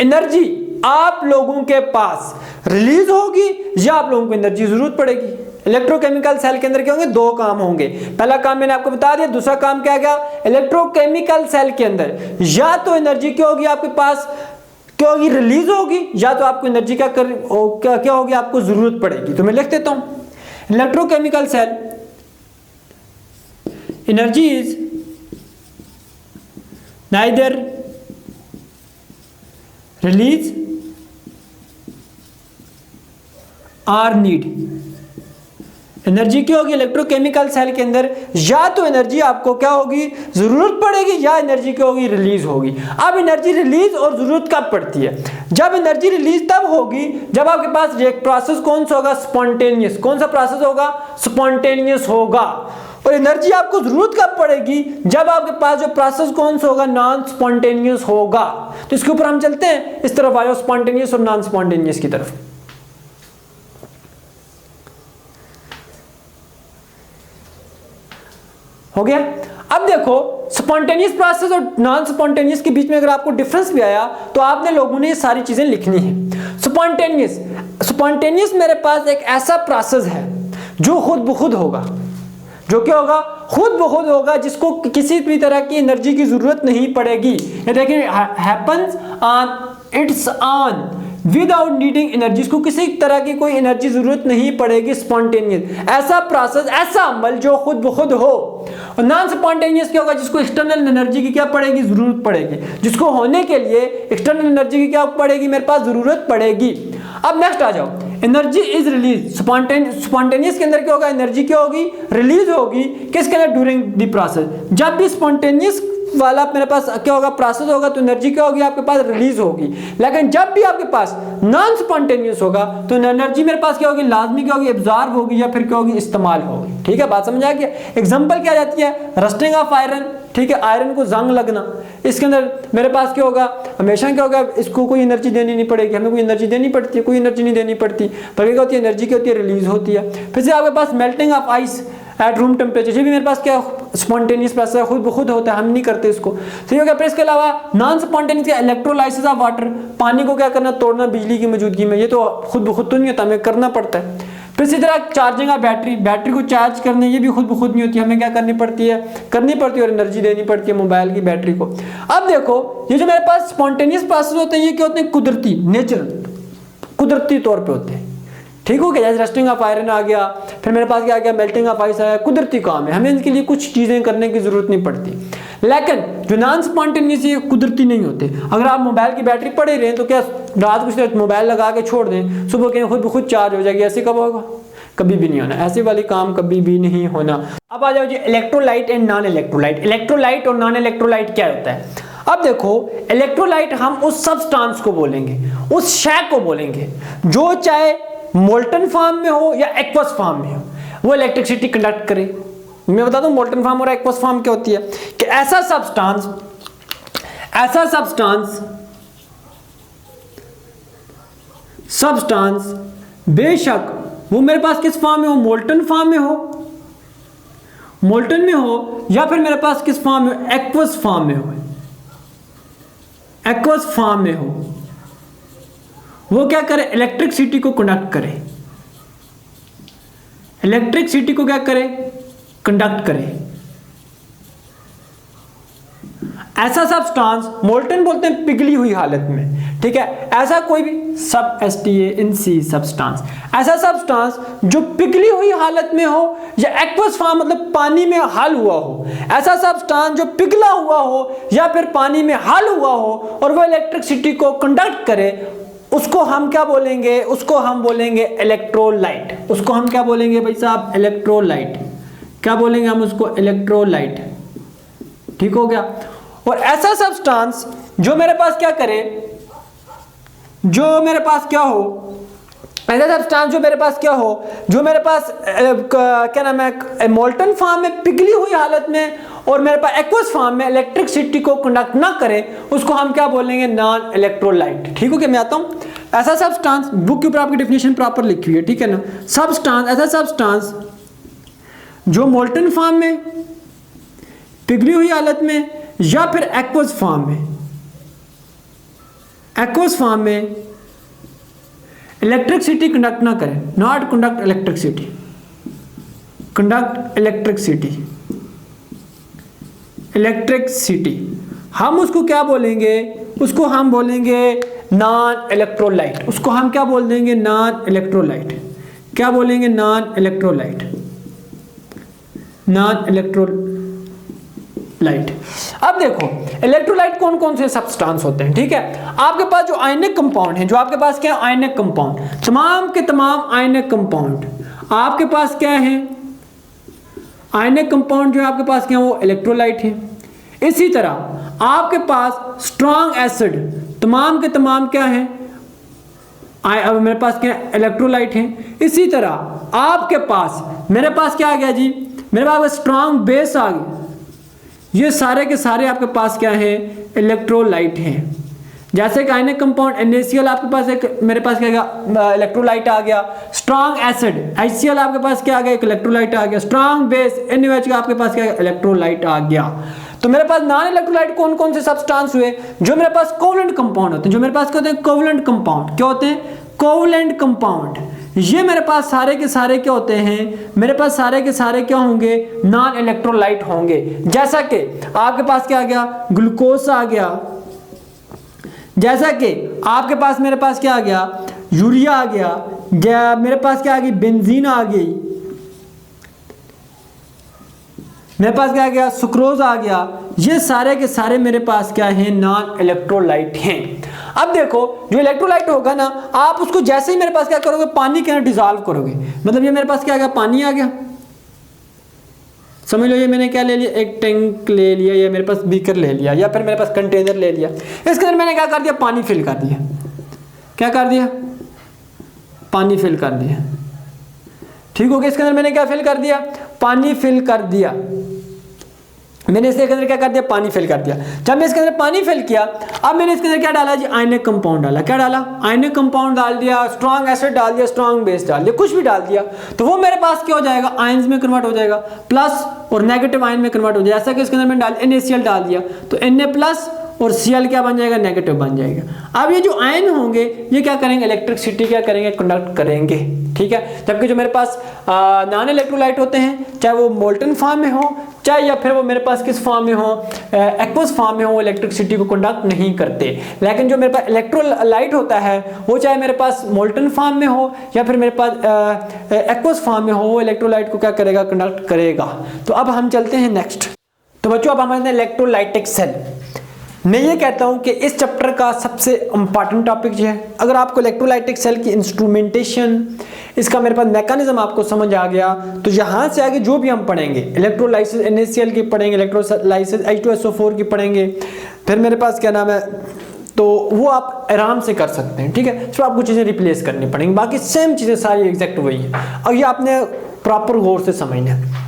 एनर्जी आप लोगों के पास रिलीज होगी या आप लोगों को एनर्जी जरूरत पड़ेगी। इलेक्ट्रोकेमिकल सेल के अंदर क्या होंगे, दो काम होंगे। पहला काम मैंने आपको बता दिया, दूसरा काम क्या गया, इलेक्ट्रोकेमिकल सेल के अंदर या तो एनर्जी क्या होगी आपके पास, क्या होगी, रिलीज होगी, या तो आपको एनर्जी क्या होगी, आपको जरूरत पड़ेगी। तो मैं लिख देता हूं, electrochemical cell energy is neither release or need. Energy क्या होगी इलेक्ट्रोकेमिकल सेल के अंदर, या तो एनर्जी आपको क्या होगी, जरूरत पड़ेगी, या एनर्जी क्या होगी, रिलीज होगी। अब एनर्जी रिलीज और जरूरत कब पड़ती है, जब एनर्जी रिलीज तब होगी जब आपके पास एक प्रोसेस कौन सा होगा, स्पॉन्टेनियस। कौन सा प्रोसेस होगा, स्पॉन्टेनियस होगा। और एनर्जी आपको जरूरत कब पड़ेगी, जब आपके पास जो प्रोसेस कौन सा होगा, नॉन स्पॉन्टेनियस होगा। तो इसके ऊपर हम चलते हैं इस तरफ आयो, स्पॉन्टेनियस और नॉन स्पॉन्टेनियस की तरफ। हो गया। अब देखो स्पॉन्टेनियस प्रोसेस और नॉन स्पॉन्टेनियस के बीच में अगर आपको डिफरेंस भी आया तो आपने लोगों ने ये सारी चीजें लिखनी है। स्पॉन्टेनियस मेरे पास एक ऐसा प्रोसेस है जो खुद ब खुद होगा, जो क्या होगा, खुद ब खुद होगा, जिसको किसी भी तरह की एनर्जी की जरूरत नहीं पड़ेगी। ये देखिए, happens on its own without needing energy, को किसी तरह की कोई एनर्जी जरूरत नहीं पड़ेगी। स्पॉन्टेनियस ऐसा प्रोसेस, ऐसा अमल जो खुद ब खुद हो। और नॉन स्पॉन्टेनियस क्या होगा, जिसको एक्सटर्नल एनर्जी की क्या पड़ेगी, जरूरत पड़ेगी, जिसको होने के लिए एक्सटर्नल एनर्जी की क्या पड़ेगी, मेरे पास जरूरत पड़ेगी। अब नेक्स्ट आ जाओ, एनर्जी इज रिलीज। स्पॉन्टेनियस के अंदर क्या होगा, एनर्जी क्या होगी, रिलीज होगी। किसके अंदर, ड्यूरिंग द प्रोसेस। जब भी स्पॉन्टेनियस वाला मेरे पास क्या होगा, प्रोसेस होगा, तो एनर्जी क्या होगी आपके पास, रिलीज होगी। लेकिन जब भी आपके पास नॉन स्पॉन्टेनियस होगा तो एनर्जी मेरे पास क्या होगी, लाजमी क्या होगी, एब्जॉर्ब होगी या फिर क्या होगी, इस्तेमाल होगी। ठीक है, बात समझ आ गया। एग्जांपल क्या जाती है, रस्टिंग ऑफ आयरन। ठीक है, आयरन को जंग लगना, इसके अंदर मेरे पास क्या होगा, हमेशा क्या होगा, इसको कोई एनर्जी देनी नहीं पड़ेगी, हमें कोई एनर्जी देनी पड़ती है, कोई एनर्जी नहीं देनी पड़ती, पर क्या होती है, एनर्जी क्या होती है, रिलीज होती है। फिर से आपके पास melting of ice at room temperature, ये भी मेरे पास क्या स्पॉन्टेनियस प्रोसेस है, खुद ब खुद होता है, हम नहीं करते इसको। सही हो गया। फिर इसके अलावा नॉन स्पॉन्टेनियस का इलेक्ट्रोलाइसिस ऑफ वाटर, पानी को क्या करना, तोड़ना बिजली की मौजूदगी में, ये तो खुद ब खुद तो नहीं होता, हमें करना पड़ता है। फिर इसी तरह चार्जिंग ऑफ बैटरी, बैटरी को चार्ज करने, ये भी खुद ब खुद नहीं होती, हमें क्या करनी पड़ती है और एनर्जी देनी पड़ती है मोबाइल की बैटरी को। अब देखो, ये जो मेरे पास स्पॉन्टेनियस प्रोसेस होते हैं, ये क्या होते हैं, कुदरती, नेचुरल, कुदरती तौर पे होते हैं। ठीक हो गया, जैसे रस्टिंग ऑफ आयरन आ गया, फिर मेरे पास क्या आ गया, मेल्टिंग ऑफ आइस आया, कुदरती काम है, हमें इनके लिए कुछ चीजें करने की जरूरत नहीं पड़ती। लेकिन जो नॉन स्पॉन्टेनियस, ये कुदरती नहीं होते। अगर आप मोबाइल की बैटरी पड़े रहे तो क्या रात को मोबाइल लगा के छोड़ दें, सुबह के खुद ब खुद चार्ज हो जाएगी, ऐसे कब होगा, कभी भी नहीं होना, ऐसे वाली काम कभी भी नहीं होना। अब आ जाओ जी electrolyte and non electrolyte. Electrolyte और नॉन इलेक्ट्रोलाइट क्या होता है। अब देखो, इलेक्ट्रोलाइट हम उस सब्सटेंस को बोलेंगे, उस शय को बोलेंगे जो चाहे मोल्टन फॉर्म में हो या एक्वस फॉर्म में हो, वो इलेक्ट्रिसिटी कंडक्ट करे। मैं बता दूं मोल्टन फॉर्म और एक्वस फॉर्म क्या होती है, कि ऐसा सब्सटेंस बेशक वो मेरे पास किस फॉर्म में हो, मोल्टन फॉर्म में हो या फिर मेरे पास किस फॉर्म में, एक्वस फॉर्म में हो, एक्वस फॉर्म में हो, वो क्या करे, इलेक्ट्रिसिटी को कंडक्ट करे, इलेक्ट्रिसिटी को क्या करे, कंडक्ट करे। ऐसा सब्सटेंस मोल्टन बोलते हैं पिघली हुई हालत में। ठीक है, ऐसा कोई भी सब्सटेंस, ऐसा सब्सटेंस जो पिघली हुई हालत में हो या एक्वस फॉर्म मतलब पानी में हल हुआ हो, ऐसा सब्सटेंस जो पिघला हुआ हो या फिर पानी में हल हुआ हो और वो इलेक्ट्रिसिटी को कंडक्ट करे, उसको हम क्या बोलेंगे, उसको हम बोलेंगे इलेक्ट्रोलाइट। उसको हम क्या बोलेंगे भाई साहब, इलेक्ट्रोलाइट। क्या बोलेंगे हम उसको, इलेक्ट्रोलाइट। ठीक हो गया। और ऐसा सब्सटेंस जो मेरे पास क्या करे, जो मेरे पास क्या हो, ऐसा सब्सटेंस जो मेरे पास क्या हो, जो मेरे पास क्या नाम है, मोल्टन फॉर्म में पिघली हुई हालत में और मेरे पास एक्वस फॉर्म में इलेक्ट्रिसिटी को कंडक्ट ना करे, उसको हम क्या बोलेंगे, नॉन इलेक्ट्रोलाइट। ठीक हो गया। मैं आता हूं, ऐसा सब्सटेंस, बुक के ऊपर आपकी डेफिनेशन प्रॉपर लिखी हुई है, ठीक है ना। सब्सटेंस, ऐसा सब्सटेंस जो मोल्टन फॉर्म में, पिघली हुई हालत में या फिर एक्वस फॉर्म में इलेक्ट्रिसिटी कंडक्ट ना करें, not conduct electricity, conduct electricity, electricity हम उसको क्या बोलेंगे, उसको हम बोलेंगे नॉन इलेक्ट्रोलाइट, उसको हम क्या बोल देंगे, नॉन इलेक्ट्रोलाइट, क्या बोलेंगे, नॉन इलेक्ट्रोलाइट, नॉन इलेक्ट्रोलाइट। अब देखो इलेक्ट्रोलाइट कौन कौन से सब्सटेंस होते हैं, ठीक है। आपके पास जो आयनिक कंपाउंड है, जो आपके पास क्या है, आयनिक कंपाउंड, तमाम के तमाम आयनिक कंपाउंड आपके पास क्या है, आयनिक कंपाउंड जो आपके पास क्या है वो इलेक्ट्रोलाइट है। इसी तरह आपके पास स्ट्रॉन्ग एसिड तमाम के तमाम क्या है, अब मेरे पास क्या इलेक्ट्रोलाइट है। इसी तरह आपके पास मेरे पास क्या आ गया जी, मेरे पास स्ट्रॉन्ग बेस आ गया, ये सारे के सारे आपके पास क्या है, इलेक्ट्रोलाइट हैं। जैसे कि आयनिक कंपाउंड NaCl आपके पास एक, मेरे पास क्या गया, इलेक्ट्रोलाइट आ गया। स्ट्रॉन्ग एसिड HCl आपके पास क्या आ गया, एक इलेक्ट्रोलाइट आ गया। स्ट्रॉन्ग बेस NaOH का आपके पास क्या इलेक्ट्रोलाइट आ गया। तो मेरे पास नॉन इलेक्ट्रोलाइट कौन कौन से सब्सटेंस हुए, जो मेरे पास कोवलेंट कंपाउंड होते हैं, जो मेरे पास क्या होते हैं, कोवलेंट कंपाउंड। क्या होते हैं, कोवलेंट कंपाउंड। ये मेरे पास सारे के सारे क्या होते हैं, मेरे पास सारे के सारे क्या होंगे, नॉन इलेक्ट्रोलाइट होंगे। जैसा कि आपके पास क्या आ गया, ग्लूकोज आ गया, जैसा कि आपके पास मेरे पास क्या आ गया, यूरिया आ गया, मेरे पास क्या आ गई, बेंजीन आ गई, मेरे पास क्या आ गया, सुक्रोज आ गया। ये सारे के सारे मेरे पास क्या है, नॉन इलेक्ट्रोलाइट हैं। अब देखो जो इलेक्ट्रोलाइट होगा ना, आप उसको जैसे ही मेरे पास क्या करोगे, पानी के अंदर डिसॉल्व करोगे, मतलब ये मेरे पास क्या आ गया, पानी आ गया। समझ लो ये मैंने क्या ले लिया, एक टैंक ले लिया, या मेरे पास बीकर ले लिया, या फिर मेरे पास कंटेनर ले लिया। इसके अंदर मैंने क्या कर दिया, पानी फिल कर दिया। क्या कर दिया, पानी फिल कर दिया। ठीक हो गया। इसके अंदर मैंने क्या फिल कर दिया, पानी फिल कर दिया। मैंने इसके अंदर क्या कर दिया, पानी फिल कर दिया। जब मैं इसके अंदर पानी फिल किया, अब मैंने इसके अंदर क्या डाला जी, आयनिक कंपाउंड डाला। क्या डाला, आयनिक कंपाउंड डाल दिया, स्ट्रॉन्ग एसिड डाल दिया, स्ट्रॉन्ग बेस डाल दिया, कुछ भी डाल दिया। तो वो मेरे पास क्या हो जाएगा, आयंस में कन्वर्ट हो जाएगा, प्लस और नेगेटिव आयन में कन्वर्ट हो जाएगा। जैसा कि इसके अंदर मैंने NaCl डाल दिया, तो Na+ और Cl क्या बन जाएगा, नेगेटिव बन जाएगा। अब ये जो आयन होंगे ये क्या करेंगे, इलेक्ट्रिसिटी क्या करेंगे, कंडक्ट करेंगे। ठीक है। जबकि जो मेरे पास नॉन इलेक्ट्रोलाइट होते हैं, चाहे वो मोल्टन फॉर्म में हो, चाहे या फिर वो मेरे पास किस फॉर्म में हो, एक्वस फॉर्म में हो, वो इलेक्ट्रिसिटी को कंडक्ट नहीं करते। लेकिन जो मेरे पास इलेक्ट्रोलाइट होता है, वो चाहे मेरे पास मोल्टन फॉर्म में हो या फिर मेरे पास एक्वस फॉर्म में हो, वो इलेक्ट्रोलाइट को क्या करेगा, कंडक्ट करेगा। तो अब हम चलते हैं नेक्स्ट। तो बच्चों अब हमारे इलेक्ट्रोलाइटिक सेल, मैं ये कहता हूं कि इस चैप्टर का सबसे इंपॉर्टेंट टॉपिक जो है, अगर आपको इलेक्ट्रोलाइटिक सेल की इंस्ट्रूमेंटेशन, इसका मेरे पास मैकेनिज्म आपको समझ आ गया, तो यहाँ से आगे जो भी हम पढ़ेंगे, इलेक्ट्रोलाइसिस NaCl की पढ़ेंगे, इलेक्ट्रोलाइसिस H2SO4 की पढ़ेंगे, फिर मेरे पास क्या नाम है, तो वो आप आराम से कर सकते हैं। ठीक है। सिर्फ आपको चीज़ें रिप्लेस करनी पड़ेंगी, बाकी सेम चीज़ें सारी एग्जैक्ट वही है। और ये आपने प्रॉपर गौर से समझना है।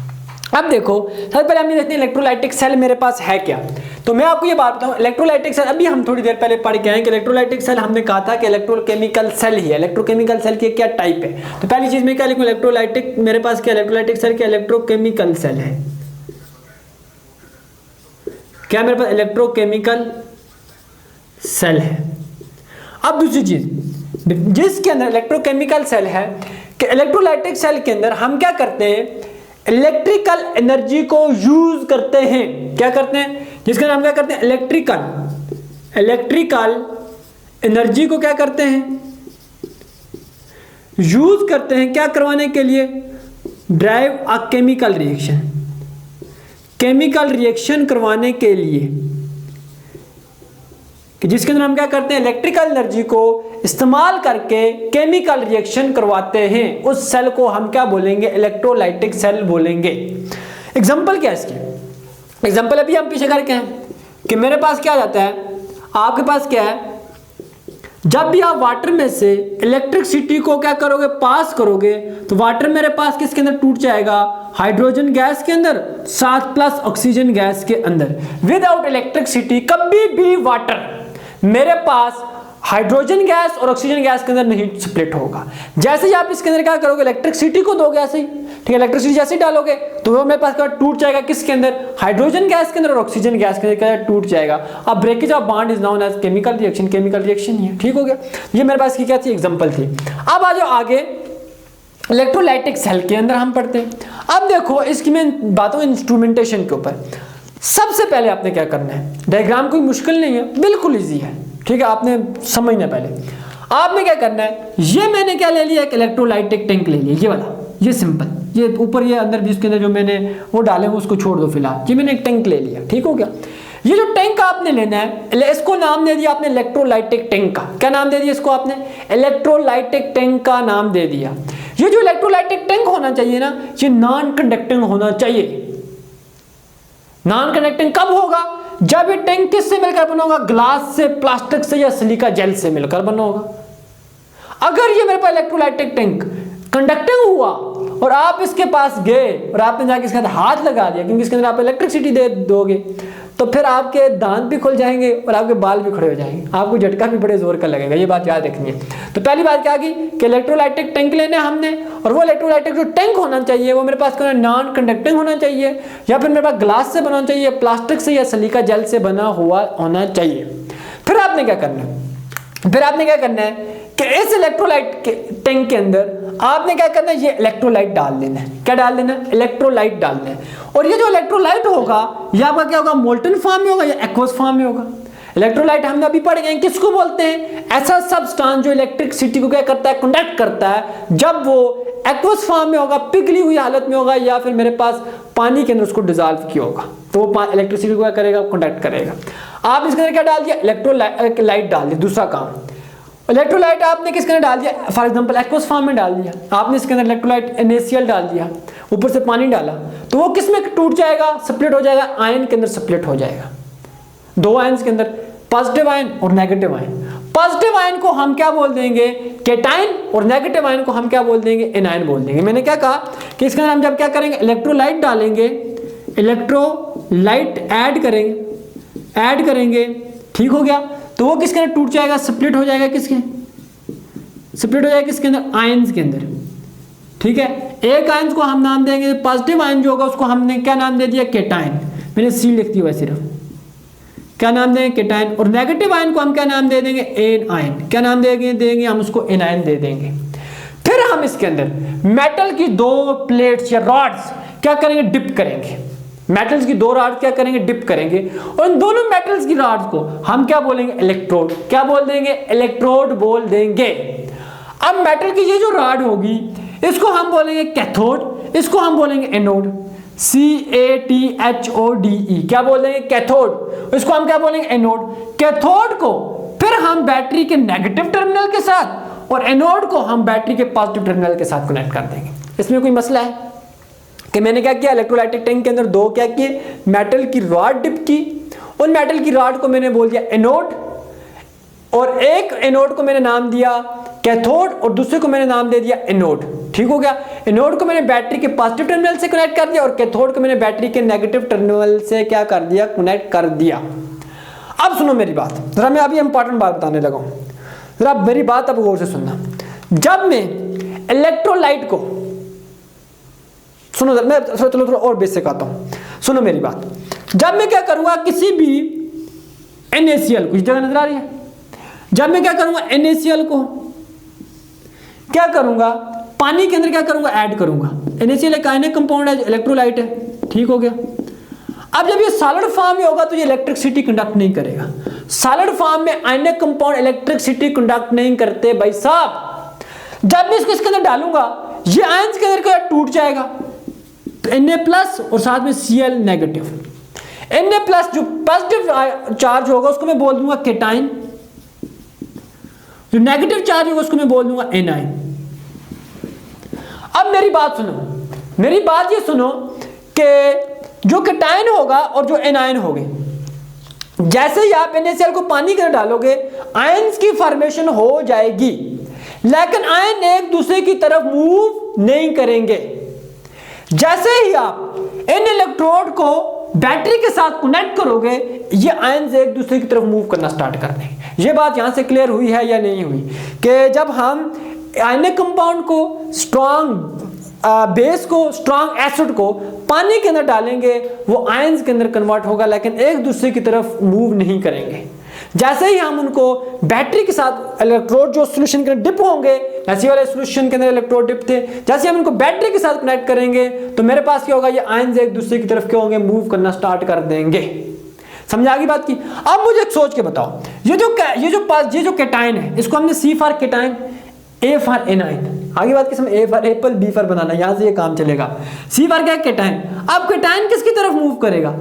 अब देखो सबसे पहले हम ये देखते हैं इलेक्ट्रोलाइटिक सेल मेरे पास है क्या। तो मैं आपको ये बात बताऊं, इलेक्ट्रोलाइटिक सेल अभी हम थोड़ी देर पहले पढ़ के आए कि इलेक्ट्रोलाइटिक सेल हमने कहा था कि इलेक्ट्रोकेमिकल सेल ही है। इलेक्ट्रोकेमिकल सेल की क्या टाइप है, तो पहली चीज में क्या लिखूं, इलेक्ट्रोलाइटिक, मेरे पास क्या इलेक्ट्रोलाइटिक सेल क्या इलेक्ट्रोकेमिकल सेल है। क्या मेरे पास इलेक्ट्रोकेमिकल सेल है। अब दूसरी चीज जिसके अंदर इलेक्ट्रोकेमिकल सेल है, कि इलेक्ट्रोलाइटिक सेल के अंदर हम क्या करते हैं, इलेक्ट्रिकल एनर्जी को यूज करते हैं। क्या करते हैं, जिसका नाम क्या करते हैं, इलेक्ट्रिकल एनर्जी को क्या करते हैं, यूज करते हैं। क्या करवाने के लिए, drive a chemical reaction, chemical reaction करवाने के लिए, कि जिसके अंदर हम क्या करते हैं, इलेक्ट्रिकल एनर्जी को इस्तेमाल करके केमिकल रिएक्शन करवाते हैं। उस सेल को हम क्या बोलेंगे, इलेक्ट्रोलाइटिक सेल बोलेंगे। एग्जांपल क्या है इसकी, एग्जांपल अभी हम पीछे करके हैं कि मेरे पास क्या जाता है, आपके पास क्या है, जब भी आप वाटर में से इलेक्ट्रिसिटी को क्या करोगे, पास करोगे, तो वाटर मेरे पास किसके अंदर टूट जाएगा, हाइड्रोजन गैस के अंदर, साथ प्लस ऑक्सीजन गैस के अंदर। विदाउट इलेक्ट्रिसिटी कभी भी वाटर मेरे पास हाइड्रोजन गैस और ऑक्सीजन गैस के अंदर नहीं स्प्लिट होगा। जैसे ही आप इसके अंदर क्या करोगे, इलेक्ट्रिसिटी को दोगे ऐसे ही, ठीक है, इलेक्ट्रिसिटी जैसे ही डालोगे तो वो मेरे पास क्या टूट जाएगा, किसके अंदर, हाइड्रोजन गैस के अंदर और ऑक्सीजन गैस के अंदर क्या टूट जाएगा। अब breakage of bond is known as chemical reaction ही है, ठीक हो गया। ये मेरे पास की क्या थी, एग्जांपल थी। अब आ जाओ आगे, इलेक्ट्रोलाइटिक सेल के अंदर हम पढ़ते हैं। अब देखो इसकी मैं बात हूँ इंस्ट्रूमेंटेशन के ऊपर। सबसे पहले आपने क्या करना है, डायग्राम कोई मुश्किल नहीं है, बिल्कुल इजी है, ठीक है, आपने समझना पहले। आपने क्या करना है, ये मैंने क्या ले लिया, एक इलेक्ट्रोलाइटिक टैंक ले लिया, ये वाला, ये सिंपल, ये ऊपर ये अंदर भी इसके अंदर जो मैंने वो डाले वो उसको छोड़ दो फिलहाल, ये मैंने एक टैंक ले लिया, ठीक हो गया। ये जो टैंक आपने लेना है, इसको नाम दे दिया आपने इलेक्ट्रोलाइटिक टैंक का। क्या नाम दे दिया इसको आपने, इलेक्ट्रोलाइटिक टैंक का नाम दे दिया। ये जो इलेक्ट्रोलाइटिक टैंक होना चाहिए ना, ये नॉन कंडक्टिंग होना चाहिए। नॉन कंडक्टिंग कब होगा, जब ये टैंक किससे मिलकर बना होगा, ग्लास से, प्लास्टिक से या सिलिका जेल से मिलकर बना होगा। अगर ये मेरे पास इलेक्ट्रोलाइटिक टैंक कंडक्टिंग हुआ और आप इसके पास गए और आपने जाके इसके अंदर हाथ लगा दिया, क्योंकि इसके अंदर आप इलेक्ट्रिसिटी दे दोगे, तो फिर आपके दांत भी खुल जाएंगे और आपके बाल भी खड़े हो जाएंगे, आपको झटका भी बड़े जोर का लगेगा। ये बात याद रखनी है। तो पहली बात क्या आ गई कि इलेक्ट्रोलाइटिक टैंक लेना है हमने, और वो इलेक्ट्रोलाइटिक जो टैंक होना चाहिए वो मेरे पास नॉन कंडक्टिंग होना चाहिए, या फिर मेरे पास ग्लास से बना चाहिए, प्लास्टिक से या सिलिका जेल से बना हुआ होना चाहिए। फिर आपने क्या करना है, कि इस इलेक्ट्रोलाइट के टैंक के अंदर आपने क्या करना है, ये इलेक्ट्रोलाइट डाल देना है। क्या डाल देना है, इलेक्ट्रोलाइट डालना है। और ये जो इलेक्ट्रोलाइट होगा ये आपका क्या होगा, मोल्टन फॉर्म में होगा या एक्वस फॉर्म में होगा। इलेक्ट्रोलाइट हमने अभी पढ़ गए किसको बोलते हैं, ऐसा सब्सटेंस जो इलेक्ट्रिसिटी को क्या करता है, कंडक्ट करता है, जब वो एक्वस फॉर्म में होगा, पिघली हुई हालत में होगा, या फिर मेरे पास पानी के अंदर उसको डिसॉल्व किया होगा, तो वो इलेक्ट्रिसिटी को क्या करेगा, कंडक्ट करेगा। आप इसके अंदर क्या डाल दिया, इलेक्ट्रोलाइट डाल दिया। दूसरा काम, इलेक्ट्रोलाइट आपने किसके अंदर डाल दिया, फॉर एग्जांपल एक्वस फॉर्म में डाल दिया आपने, इसके अंदर इलेक्ट्रोलाइट NaCl डाल दिया, ऊपर से पानी डाला, तो वो किस में टूट जाएगा, स्प्लिट हो जाएगा, आयन के अंदर स्प्लिट हो जाएगा। दो आयन्स के अंदर, पॉजिटिव आयन और नेगेटिव आयन। पॉजिटिव आयन को हम क्या बोल देंगे, केटाइन, और नेगेटिव आयन को हम क्या बोल देंगे, एनायन बोल देंगे। मैंने क्या कहा कि इसके अंदर हम जब क्या करेंगे, इलेक्ट्रोलाइट डालेंगे, इलेक्ट्रोलाइट ऐड करेंगे, ठीक हो गया, तो वो किसके अंदर टूट जाएगा, स्प्लिट हो जाएगा, स्प्लिट हो जाएगा किसके अंदर, आयन्स के अंदर, ठीक है। एक आयन को हम नाम देंगे, पॉजिटिव आयन जो होगा उसको हमने क्या नाम दे दिया, केटाइन, मैंने सी लिख दिया सिर्फ, क्या नाम देंगे, केटाइन। और नेगेटिव आयन को हम क्या नाम दे देंगे, एन आयन। क्या नाम देंगे हम उसको, एनायन दे देंगे। फिर हम इसके अंदर मेटल की दो प्लेट्स या रॉड्स क्या करेंगे, डिप करेंगे। मेटल्स की दो रॉड क्या करेंगे, डिप करेंगे, और इन दोनों मेटल्स की रॉड्स को हम क्या बोलेंगे, इलेक्ट्रोड। क्या बोल देंगे, इलेक्ट्रोड बोल देंगे। अब मेटल की ये जो रॉड होगी इसको हम बोलेंगे कैथोड, इसको हम बोलेंगे एनोड, CATHODE। क्या बोल देंगे, कैथोड। इसको हम क्या बोलेंगे, एनोड। कैथोड को फिर हम बैटरी के नेगेटिव टर्मिनल के साथ और एनोड को हम बैटरी के पॉजिटिव टर्मिनल के साथ कनेक्ट कर देंगे। इसमें कोई मसला है कि मैंने क्या किया, इलेक्ट्रोलाइटिक टैंक के अंदर दो क्या किए, मेटल की रॉड डिप की, उन मेटल की रॉड को मैंने बोल दिया एनोड, और एक एनोड को मैंने नाम दिया कैथोड और दूसरे को मैंने नाम दे दिया एनोड, ठीक हो गया। एनोड को मैंने बैटरी के पॉजिटिव टर्मिनल से कनेक्ट कर दिया और कैथोड को मैंने बैटरी के नेगेटिव टर्मिनल से क्या कर दिया, कनेक्ट कर दिया। अब सुनो मेरी बात, जरा मैं अभी इंपॉर्टेंट बात बताने लगा हूं, जरा मेरी बात अब गौर से सुनना। जब मैं इलेक्ट्रोलाइट को, सुनो मैं थोड़ा और बेसिक आता हूं, सुनो मेरी बात। जब मैं क्या करूंगा, किसी भी NaCl कुछ जगह नजर आ रही है, जब मैं क्या करूंगा, NaCl को क्या करूंगा, पानी के अंदर क्या करूंगा, ऐड करूंगा। NaCl एक आयनिक कंपाउंड है, इलेक्ट्रोलाइट है, ठीक हो गया। अब जब ये सॉलिड फॉर्म में होगा तो ये इलेक्ट्रिसिटी कंडक्ट नहीं करेगा। सॉलिड फॉर्म में आयनिक कंपाउंड इलेक्ट्रिसिटी कंडक्ट नहीं करते भाई साहब। जब मैं इसको इसके अंदर डालूंगा ये आयंस के अंदर क्या टूट जाएगा, Na+ और साथ में Cl नेगेटिव। Na+ जो पॉजिटिव चार्ज होगा उसको मैं बोल दूंगा केटाइन, जो नेगेटिव चार्ज होगा उसको मैं बोल दूंगा एनाइन। अब मेरी बात सुनो, मेरी बात ये सुनो कि जो केटाइन होगा और जो एनाइन होगे, जैसे ही आप NaCl को पानी के अंदर डालोगे आयंस की फॉर्मेशन हो जाएगी, लेकिन आयन एक दूसरे की तरफ मूव नहीं करेंगे। जैसे ही आप इन इलेक्ट्रोड को बैटरी के साथ कनेक्ट करोगे ये आयंस एक दूसरे की तरफ मूव करना स्टार्ट कर देंगे। ये बात यहां से क्लियर हुई है या नहीं हुई कि जब हम आयनिक कंपाउंड को स्ट्रॉन्ग बेस को स्ट्रॉन्ग एसिड को पानी के अंदर डालेंगे वो आयंस के अंदर कन्वर्ट होगा, लेकिन एक दूसरे की तरफ मूव नहीं करेंगे। जैसे ही हम उनको बैटरी के साथ इलेक्ट्रोड जो सॉल्यूशन के अंदर डिप होंगे, ऐसे वाले सॉल्यूशन के अंदर इलेक्ट्रोड डिप थे, जैसे हम इनको बैटरी के साथ कनेक्ट करेंगे तो मेरे पास क्या होगा, ये आयंस एक दूसरे की तरफ क्या होंगे, मूव करना स्टार्ट कर देंगे। समझ आ गई बात की? अब मुझे एक सोच के बताओ, ये जो कैटायन है इसको हमने C for cation, A for A9, आगे बात की समझ, A for Apple, B for बनाना, यहां से ये काम चलेगा। C फॉर क्या, कैटायन। अब कैटायन किसकी तरफ मूव करेगा,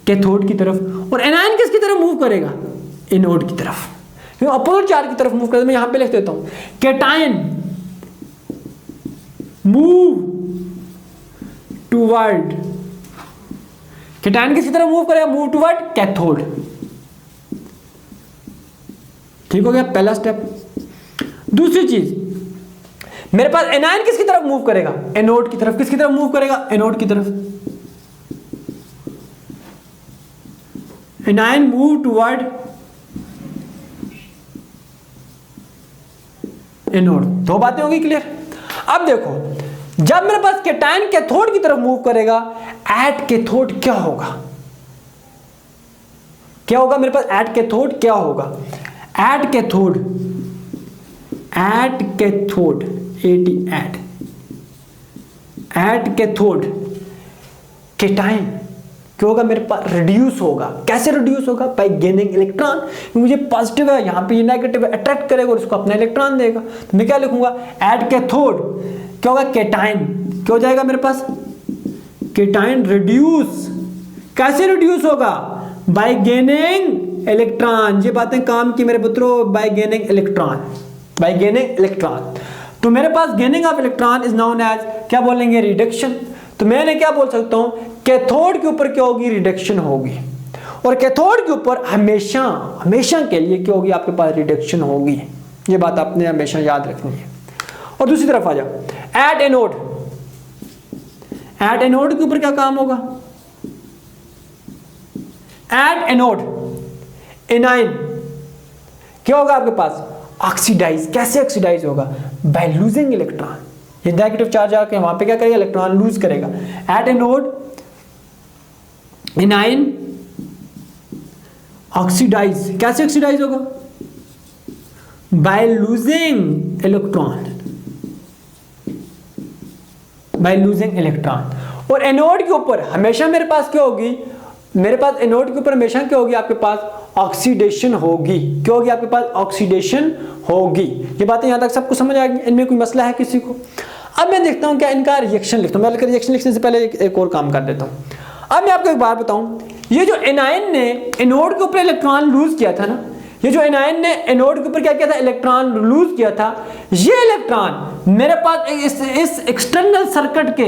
कैथोड की तरफ, और एनाइन किसकी तरफ मूव करेगा, एनोड की तरफ, क्योंकि अपोजिट चार्ज की तरफ मूव करेगा। मैं यहां पे लिख देता हूं, कैटायन मूव टुवर्ड, कैटायन किसकी तरफ मूव करेगा, मूव टुवर्ड कैथोड। ठीक हो गया पहला स्टेप। दूसरी चीज, मेरे पास एनायन किसकी तरफ मूव करेगा, एनोड की तरफ। किसकी तरफ मूव करेगा, एनोड की तरफ। Anion move toward anode. दो बातें होगी क्लियर। अब देखो, जब मेरे पास कैटायन कैथोड की तरफ मूव करेगा, एट कैथोड क्या होगा, क्या होगा मेरे पास, एट कैथोड क्या होगा, at cathode, at cathode, at cathode cation क्या होगा मेरे पास, रिड्यूस होगा। कैसे रिड्यूस होगा, बाय गेनिंग इलेक्ट्रॉन। मुझे पॉजिटिव है, यहाँ पे ये नेगेटिव है, अट्रैक्ट करेगा और उसको अपना इलेक्ट्रॉन देगा। तो मैं क्या लिखूंगा, एट कैथोड क्या होगा, कैटायन क्या हो जाएगा मेरे पास, कैटायन रिड्यूस। कैसे रिड्यूस होगा, बाय गेनिंग इलेक्ट्रॉन। ये बातें काम की मेरे पुत्रों, by gaining electron, by gaining electron. तो मेरे पास gaining of electron is known as, क्या बोलेंगे, रिडक्शन। तो मैंने क्या बोल सकता हूं, कैथोड के ऊपर क्या होगी, रिडक्शन होगी, और कैथोड के ऊपर हमेशा हमेशा के लिए क्या होगी, आपके पास रिडक्शन होगी। ये बात आपने हमेशा याद रखनी है। और दूसरी तरफ आ जाओ, एट एनोड, एट एनोड के ऊपर क्या काम होगा, एट एनोड एनाइन क्या होगा आपके पास, ऑक्सीडाइज। कैसे ऑक्सीडाइज होगा, बाय लूजिंग इलेक्ट्रॉन। ये नेगेटिव चार्ज आके वहां पे क्या करेगा, इलेक्ट्रॉन लूज करेगा। At anode anion oxidise. कैसे ऑक्सीडाइज होगा, by losing electron, by losing electron. और एनोड के ऊपर हमेशा मेरे पास क्या होगी, मेरे पास एनोड के ऊपर हमेशा क्या होगी, आपके पास ऑक्सीडेशन होगी। क्या होगी आपके पास, ऑक्सीडेशन होगी। ये बातें यहां तक सबको समझ आ गई, इनमें कोई मसला है किसी को? अब मैं देखता हूं क्या इनका रिएक्शन लिखता हूं। मैं रिएक्शन लिखने से पहले एक और काम कर देता हूं। अब मैं आपको एक बात बताऊं, ये जो एनाइन ने एनोड के ऊपर इलेक्ट्रॉन लूज किया था ना, ये जो एनाइन ने एनोड के ऊपर क्या किया था, इलेक्ट्रॉन लूज किया था, ये इलेक्ट्रॉन मेरे पास इस एक्सटर्नल सर्किट के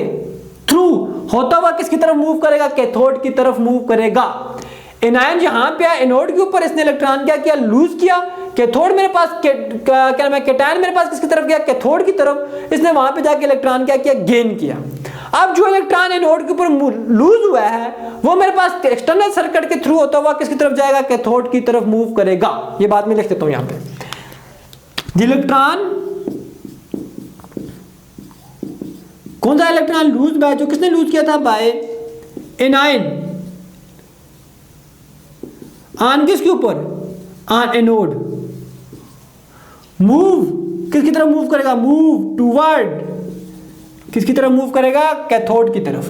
थ्रू होता हुआ किसकी तरफ मूव करेगा, कैथोड की तरफ मूव करेगा। एनायन यहां पे है, एनोड के ऊपर इसने इलेक्ट्रॉन क्या किया, लूज किया। कैथोड मेरे पास क्या नाम है, कैटायन मेरे पास किसकी तरफ गया, कैथोड की तरफ। इसने वहां पे जाके इलेक्ट्रॉन क्या किया, गेन किया। अब जो इलेक्ट्रॉन एनोड के ऊपर लूज हुआ है वो मेरे पास एक्सटर्नल सर्किट के थ्रू होता हुआ किसकी तरफ जाएगा, कैथोड की तरफ मूव करेगा। ये बात मैं लिख देता हूं यहां पे। इलेक्ट्रॉन, कौन सा इलेक्ट्रॉन लूज बाय, जो किसने लूज किया था, बाय एनाइन, ऑन किसके ऊपर, ऑन एनोड। मूव किसकी तरफ मूव करेगा, मूव टुवर्ड, किसकी तरफ मूव करेगा, कैथोड की तरफ।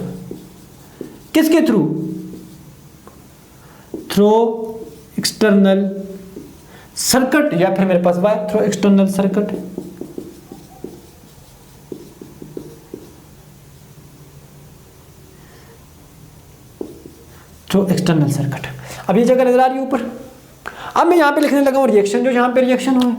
किसके थ्रू, थ्रू एक्सटर्नल सर्किट, या फिर मेरे पास by through external circuit. Through external circuit. अब ये जगह नजर आ रही है ऊपर। अब मैं यहां पे लिखने लगा हूं रिएक्शन, जो यहां पे रिएक्शन हुआ।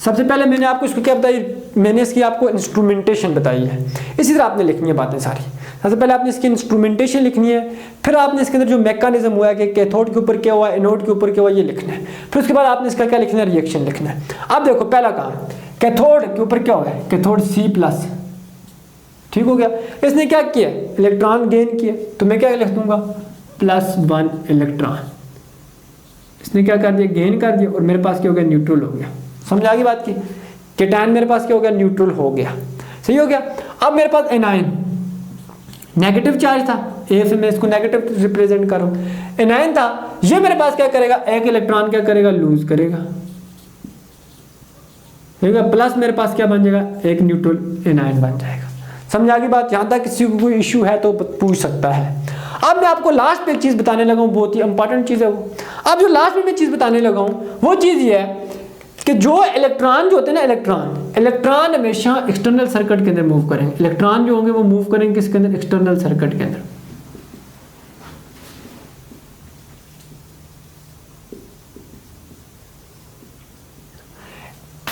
सबसे पहले मैंने आपको इसको क्या बताई, मैंने इसकी आपको इंस्ट्रूमेंटेशन बताई है। इसी तरह आपने लिखनी है बातें सारी। सबसे पहले आपने इसकी इंस्ट्रूमेंटेशन लिखनी है, फिर आपने इसके अंदर जो मैकेनिज्म हुआ है कि कैथोड के ऊपर क्या हुआ, एनोड के ऊपर क्या हुआ, ये लिखना है। फिर उसके बाद आपने इसका क्या लिखना है, रिएक्शन लिखना है। अब देखो पहला काम, कैथोड के ऊपर क्या हो गया, कैथोड C+, ठीक हो गया। इसने क्या किया, इलेक्ट्रॉन गेन किया, तो मैं क्या लिख दूंगा +1 इलेक्ट्रॉन। इसने क्या कर दिया, गेन कर दिया, और मेरे पास क्या हो गया, न्यूट्रल हो गया। समझ आ गई बात की, कैटायन मेरे पास क्या हो गया, न्यूट्रल हो गया, सही हो गया। अब मेरे पास एनायन, नेगेटिव चार्ज था, ए से मैं इसको नेगेटिव रिप्रेजेंट करूं, एनायन था, ये मेरे पास क्या करेगा, एक इलेक्ट्रॉन क्या करेगा, लूज करेगा, ठीक है, प्लस मेरे पास क्या बन जाएगा, एक न्यूट्रल एनायन बन जाएगा। समझ आ गई बात, यहां तक किसी को कोई इश्यू है तो पूछ सकता है। अब मैं आपको लास्ट पे एक चीज बताने लगा हूं, बहुत ही इंपॉर्टेंट चीज है वो। अब जो लास्ट में मैं चीज बताने लगा हूं वो चीज ये है कि जो इलेक्ट्रॉन जो होते हैं ना, इलेक्ट्रॉन हमेशा एक्सटर्नल सर्किट के अंदर मूव करेंगे। इलेक्ट्रॉन जो होंगे वो मूव करेंगे किसके अंदर, एक्सटर्नल सर्किट के अंदर।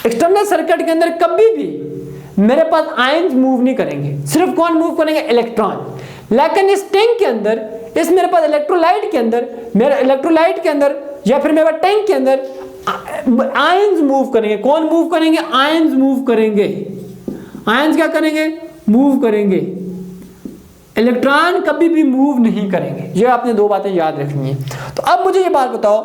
एक्सटर्नल सर्किट के अंदर कभी भी मेरे पास आयंस मूव नहीं करेंगे, सिर्फ कौन मूव करेंगे, इलेक्ट्रॉन। लेकिन इस टैंक के अंदर, इस मेरे पास इलेक्ट्रोलाइट के अंदर, मेरे इलेक्ट्रोलाइट के अंदर या फिर मेरे पास टैंक के अंदर आयंस मूव करेंगे। कौन मूव करेंगे, आयंस मूव करेंगे। आयंस क्या करेंगे, मूव करेंगे। इलेक्ट्रॉन कभी भी मूव नहीं करेंगे। ये आपने दो बातें याद रखनी है। तो अब मुझे ये बात बताओ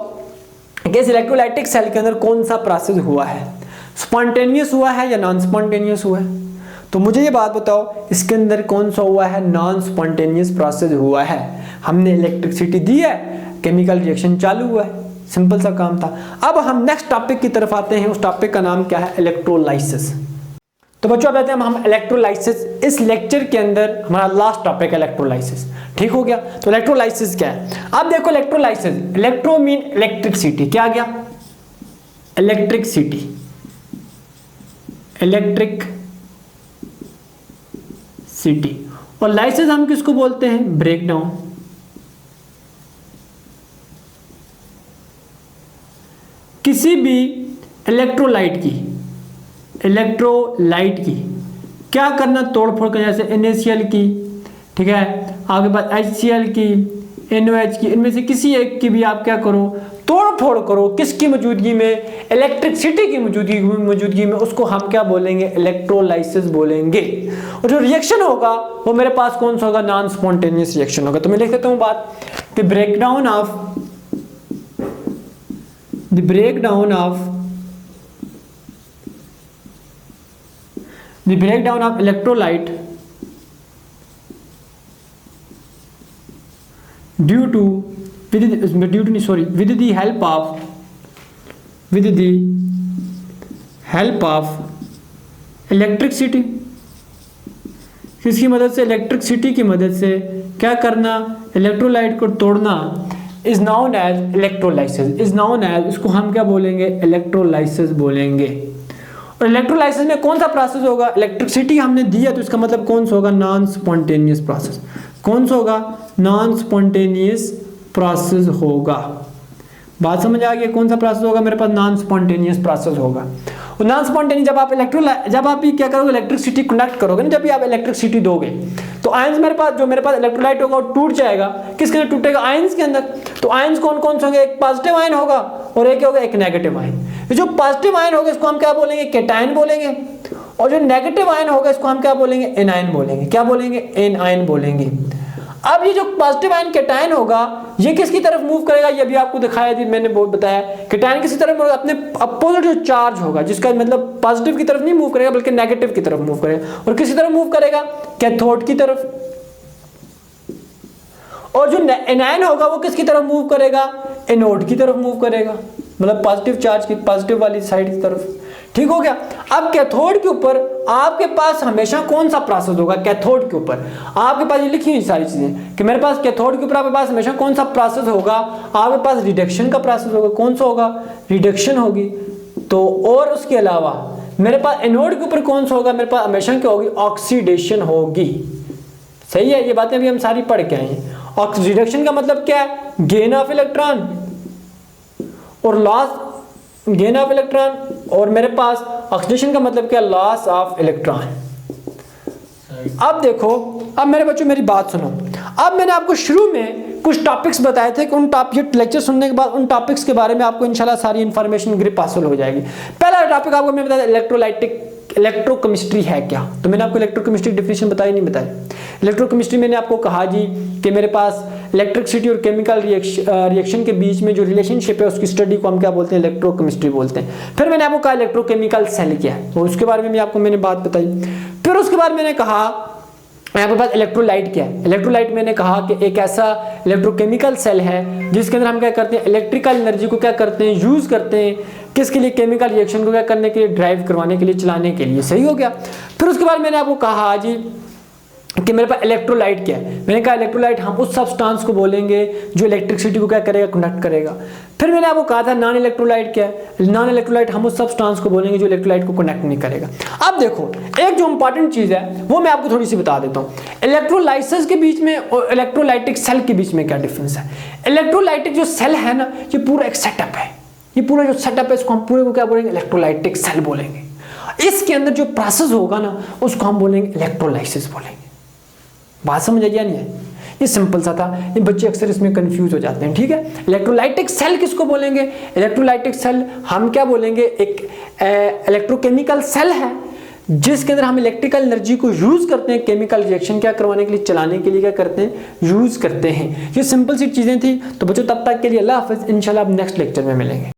कि इस इलेक्ट्रोलाइटिक सेल के अंदर कौन सा प्रोसेस हुआ है, स्पॉन्टेनियस हुआ है या नॉन स्पॉन्टेनियस हुआ है? तो मुझे ये बात बताओ, इसके अंदर कौन सा हुआ है, नॉन स्पॉन्टेनियस प्रोसेस हुआ है। हमने इलेक्ट्रिसिटी दी है, केमिकल रिएक्शन चालू हुआ है, सिंपल सा काम था। अब हम नेक्स्ट टॉपिक की तरफ आते हैं। उस टॉपिक का नाम क्या है, इलेक्ट्रोलाइसिस। तो बच्चों अब आते हैं हम इलेक्ट्रोलाइसिस। इस लेक्चर के अंदर हमारा लास्ट टॉपिक है इलेक्ट्रोलाइसिस, ठीक हो गया। तो इलेक्ट्रोलाइसिस क्या है, अब देखो इलेक्ट्रोलाइसिस, इलेक्ट्रो मीन इलेक्ट्रिसिटी, क्या आ गया, इलेक्ट्रिसिटी, इलेक्ट्रिक सिटी। और लाइसिस हम किसको बोलते हैं, ब्रेकडाउन। किसी भी इलेक्ट्रोलाइट की क्या करना, तोड़फोड़ करना, जैसे NaCl की, ठीक है, आगे बाद HCl की, NOH की, इनमें से किसी एक की भी आप क्या करो, तोड़फोड़ करो। किसकी मौजूदगी में, इलेक्ट्रिसिटी की मौजूदगी में, उसको हम क्या बोलेंगे, इलेक्ट्रोलाइसिस बोलेंगे। और जो रिएक्शन होगा वो मेरे पास कौन सा होगा, नॉन स्पॉन्टेनियस रिएक्शन होगा। तो मैं लिख देता हूं बात कि breakdown of electrolyte with the help of electricity. किसकी मदद से, इलेक्ट्रिसिटी की मदद से क्या करना, इलेक्ट्रोलाइट को तोड़ना, इज नाउन एज इलेक्ट्रोलाइसिस। इसको हम क्या बोलेंगे, इलेक्ट्रोलाइसिस बोलेंगे। और इलेक्ट्रोलाइसिस में कौन सा प्रोसेस होगा, इलेक्ट्रिसिटी हमने दिया तो इसका मतलब कौन सा होगा, नॉन स्पॉन्टेनियस प्रोसेस। कौन सा होगा, नॉन स्पॉन्टेनियस प्रोसेस होगा। बात समझ आ गई, कौन सा प्रोसेस होगा, मेरे पास नॉन स्पॉन्टेनियस प्रोसेस होगा। और नॉन स्पॉन्टेनियस जब आप क्या करोगे, इलेक्ट्रिसिटी कंडक्ट करोगे ना, जब भी आप इलेक्ट्रिसिटी दोगे तो आयंस मेरे पास इलेक्ट्रोलाइट होगा वो टूट जाएगा। किसके अंदर टूटेगा, आयंस के अंदर। तो आयंस कौन कौन से होंगे, एक पॉजिटिव आयन होगा और एक होगा एक नेगेटिव आयन। जो पॉजिटिव आयन होगा इसको हम क्या बोलेंगे, कैटायन बोलेंगे। और जो नेगेटिव आयन होगा इसको हम क्या बोलेंगे, एनायन बोलेंगे। क्या बोलेंगे, एनायन बोलेंगे। अब ये जो पॉजिटिव आयन कैटायन होगा ये किसकी तरफ मूव करेगा, ये भी आपको दिखाया थी मैंने, बहुत बताया। कैटायन किसी तरफ अपने अपोजिट जो चार्ज होगा, जिसका मतलब पॉजिटिव की तरफ नहीं मूव करेगा बल्कि नेगेटिव की तरफ मूव करेगा। और किसी तरफ मूव करेगा, कैथोड की तरफ। और जो एनायन होगा वो किसकी तरफ मूव करेगा, एनोड की तरफ मूव करेगा, मतलब पॉजिटिव चार्ज की, पॉजिटिव वाली साइड की तरफ। ठीक हो गया। अब कैथोड के ऊपर आपके पास हमेशा कौन सा प्रोसेस होगा, कैथोड के ऊपर आपके पास ये लिखी हुई सारी चीजें कि मेरे पास कैथोड के ऊपर आपके पास हमेशा कौन सा प्रोसेस होगा, आपके पास रिडक्शन का प्रोसेस होगा। कौन सा होगा, रिडक्शन होगी। तो और उसके अलावा मेरे पास एनोड के ऊपर कौन सा होगा, मेरे पास हमेशा क्या होगी, ऑक्सीडेशन होगी। सही है, ये बातें अभी हम सारी पढ़ के आए हैं। रिडक्शन का मतलब क्या है, गेन ऑफ इलेक्ट्रॉन और लॉस, गेन ऑफ इलेक्ट्रॉन। और मेरे पास ऑक्सीडेशन का मतलब क्या, लॉस ऑफ इलेक्ट्रॉन। अब देखो, अब मेरे बच्चों मेरी बात सुनो। अब मैंने आपको शुरू में कुछ टॉपिक्स बताए थे कि ये लेक्चर सुनने के बाद उन टॉपिक्स के बारे में आपको इंशाल्लाह सारी इंफॉर्मेशन ग्रिप हासिल हो जाएगी। पहला टॉपिक आपको मैं बताया इलेक्ट्रोकेमिस्ट्री है क्या। तो मैंने आपको इलेक्ट्रोकेमिस्ट्री डिफिनेशन बताई नहीं बताई। इलेक्ट्रोकेमिस्ट्री मैंने आपको कहा जी कि मेरे पास इलेक्ट्रिसिटी और केमिकल रिएक्शन के बीच में जो रिलेशनशिप है उसकी स्टडी को हम क्या बोलते हैं, इलेक्ट्रोकेमिस्ट्री बोलते हैं। फिर मैंने आपको कहा इलेक्ट्रोकेमिकल सेल क्या है, और उसके बारे में भी मैंने बात बताई। फिर उसके बाद मैंने कहा आपके पास इलेक्ट्रोलाइट क्या है। इलेक्ट्रोलाइट मैंने कहा कि एक ऐसा इलेक्ट्रोकेमिकल सेल है जिसके अंदर हम क्या करते हैं, इलेक्ट्रिकल एनर्जी को क्या करते हैं, यूज करते हैं किसके लिए, केमिकल रिएक्शन को क्या करने के लिए, ड्राइव करवाने के लिए, चलाने के लिए। सही हो गया। फिर उसके बाद मैंने आपको कहा जी कि मेरे पास इलेक्ट्रोलाइट क्या है। मैंने कहा इलेक्ट्रोलाइट हम उस सब्सटेंस को बोलेंगे जो इलेक्ट्रिसिटी को क्या करेगा, कंडक्ट करेगा। फिर मैंने आपको कहा था नॉन इलेक्ट्रोलाइट क्या है। नॉन इलेक्ट्रोलाइट हम उस सब्सटेंस को बोलेंगे जो इलेक्ट्रोलाइट को कनेक्ट नहीं करेगा। अब देखो एक जो इंपॉर्टेंट चीज है वो मैं आपको थोड़ी सी बता देता हूँ। इलेक्ट्रोलाइसिस के बीच में और इलेक्ट्रोलाइटिक सेल के बीच में क्या डिफरेंस है। इलेक्ट्रोलाइटिक जो सेल है ना, ये पूरा एक सेटअप है। ये पूरा जो सेटअप है इसको हम पूरे को क्या बोलेंगे, इलेक्ट्रोलाइटिक सेल बोलेंगे। इसके अंदर जो प्रोसेस होगा ना उसको हम बोलेंगे इलेक्ट्रोलाइसिस बोलेंगे। बात समझ आ गया नहीं है, ये सिंपल सा था, ये बच्चे अक्सर इसमें कंफ्यूज हो जाते हैं। ठीक है, इलेक्ट्रोलाइटिक सेल किसको बोलेंगे, इलेक्ट्रोलाइटिक सेल हम क्या बोलेंगे, एक इलेक्ट्रोकेमिकल सेल है जिसके अंदर हम इलेक्ट्रिकल एनर्जी को यूज करते हैं केमिकल रिएक्शन क्या करवाने के लिए, चलाने के लिए क्या करते हैं, यूज करते हैं। ये सिंपल सी चीजें थी। तो बच्चों तब तक के लिए अल्लाह हाफिज, इंशाल्लाह अब नेक्स्ट लेक्चर में मिलेंगे।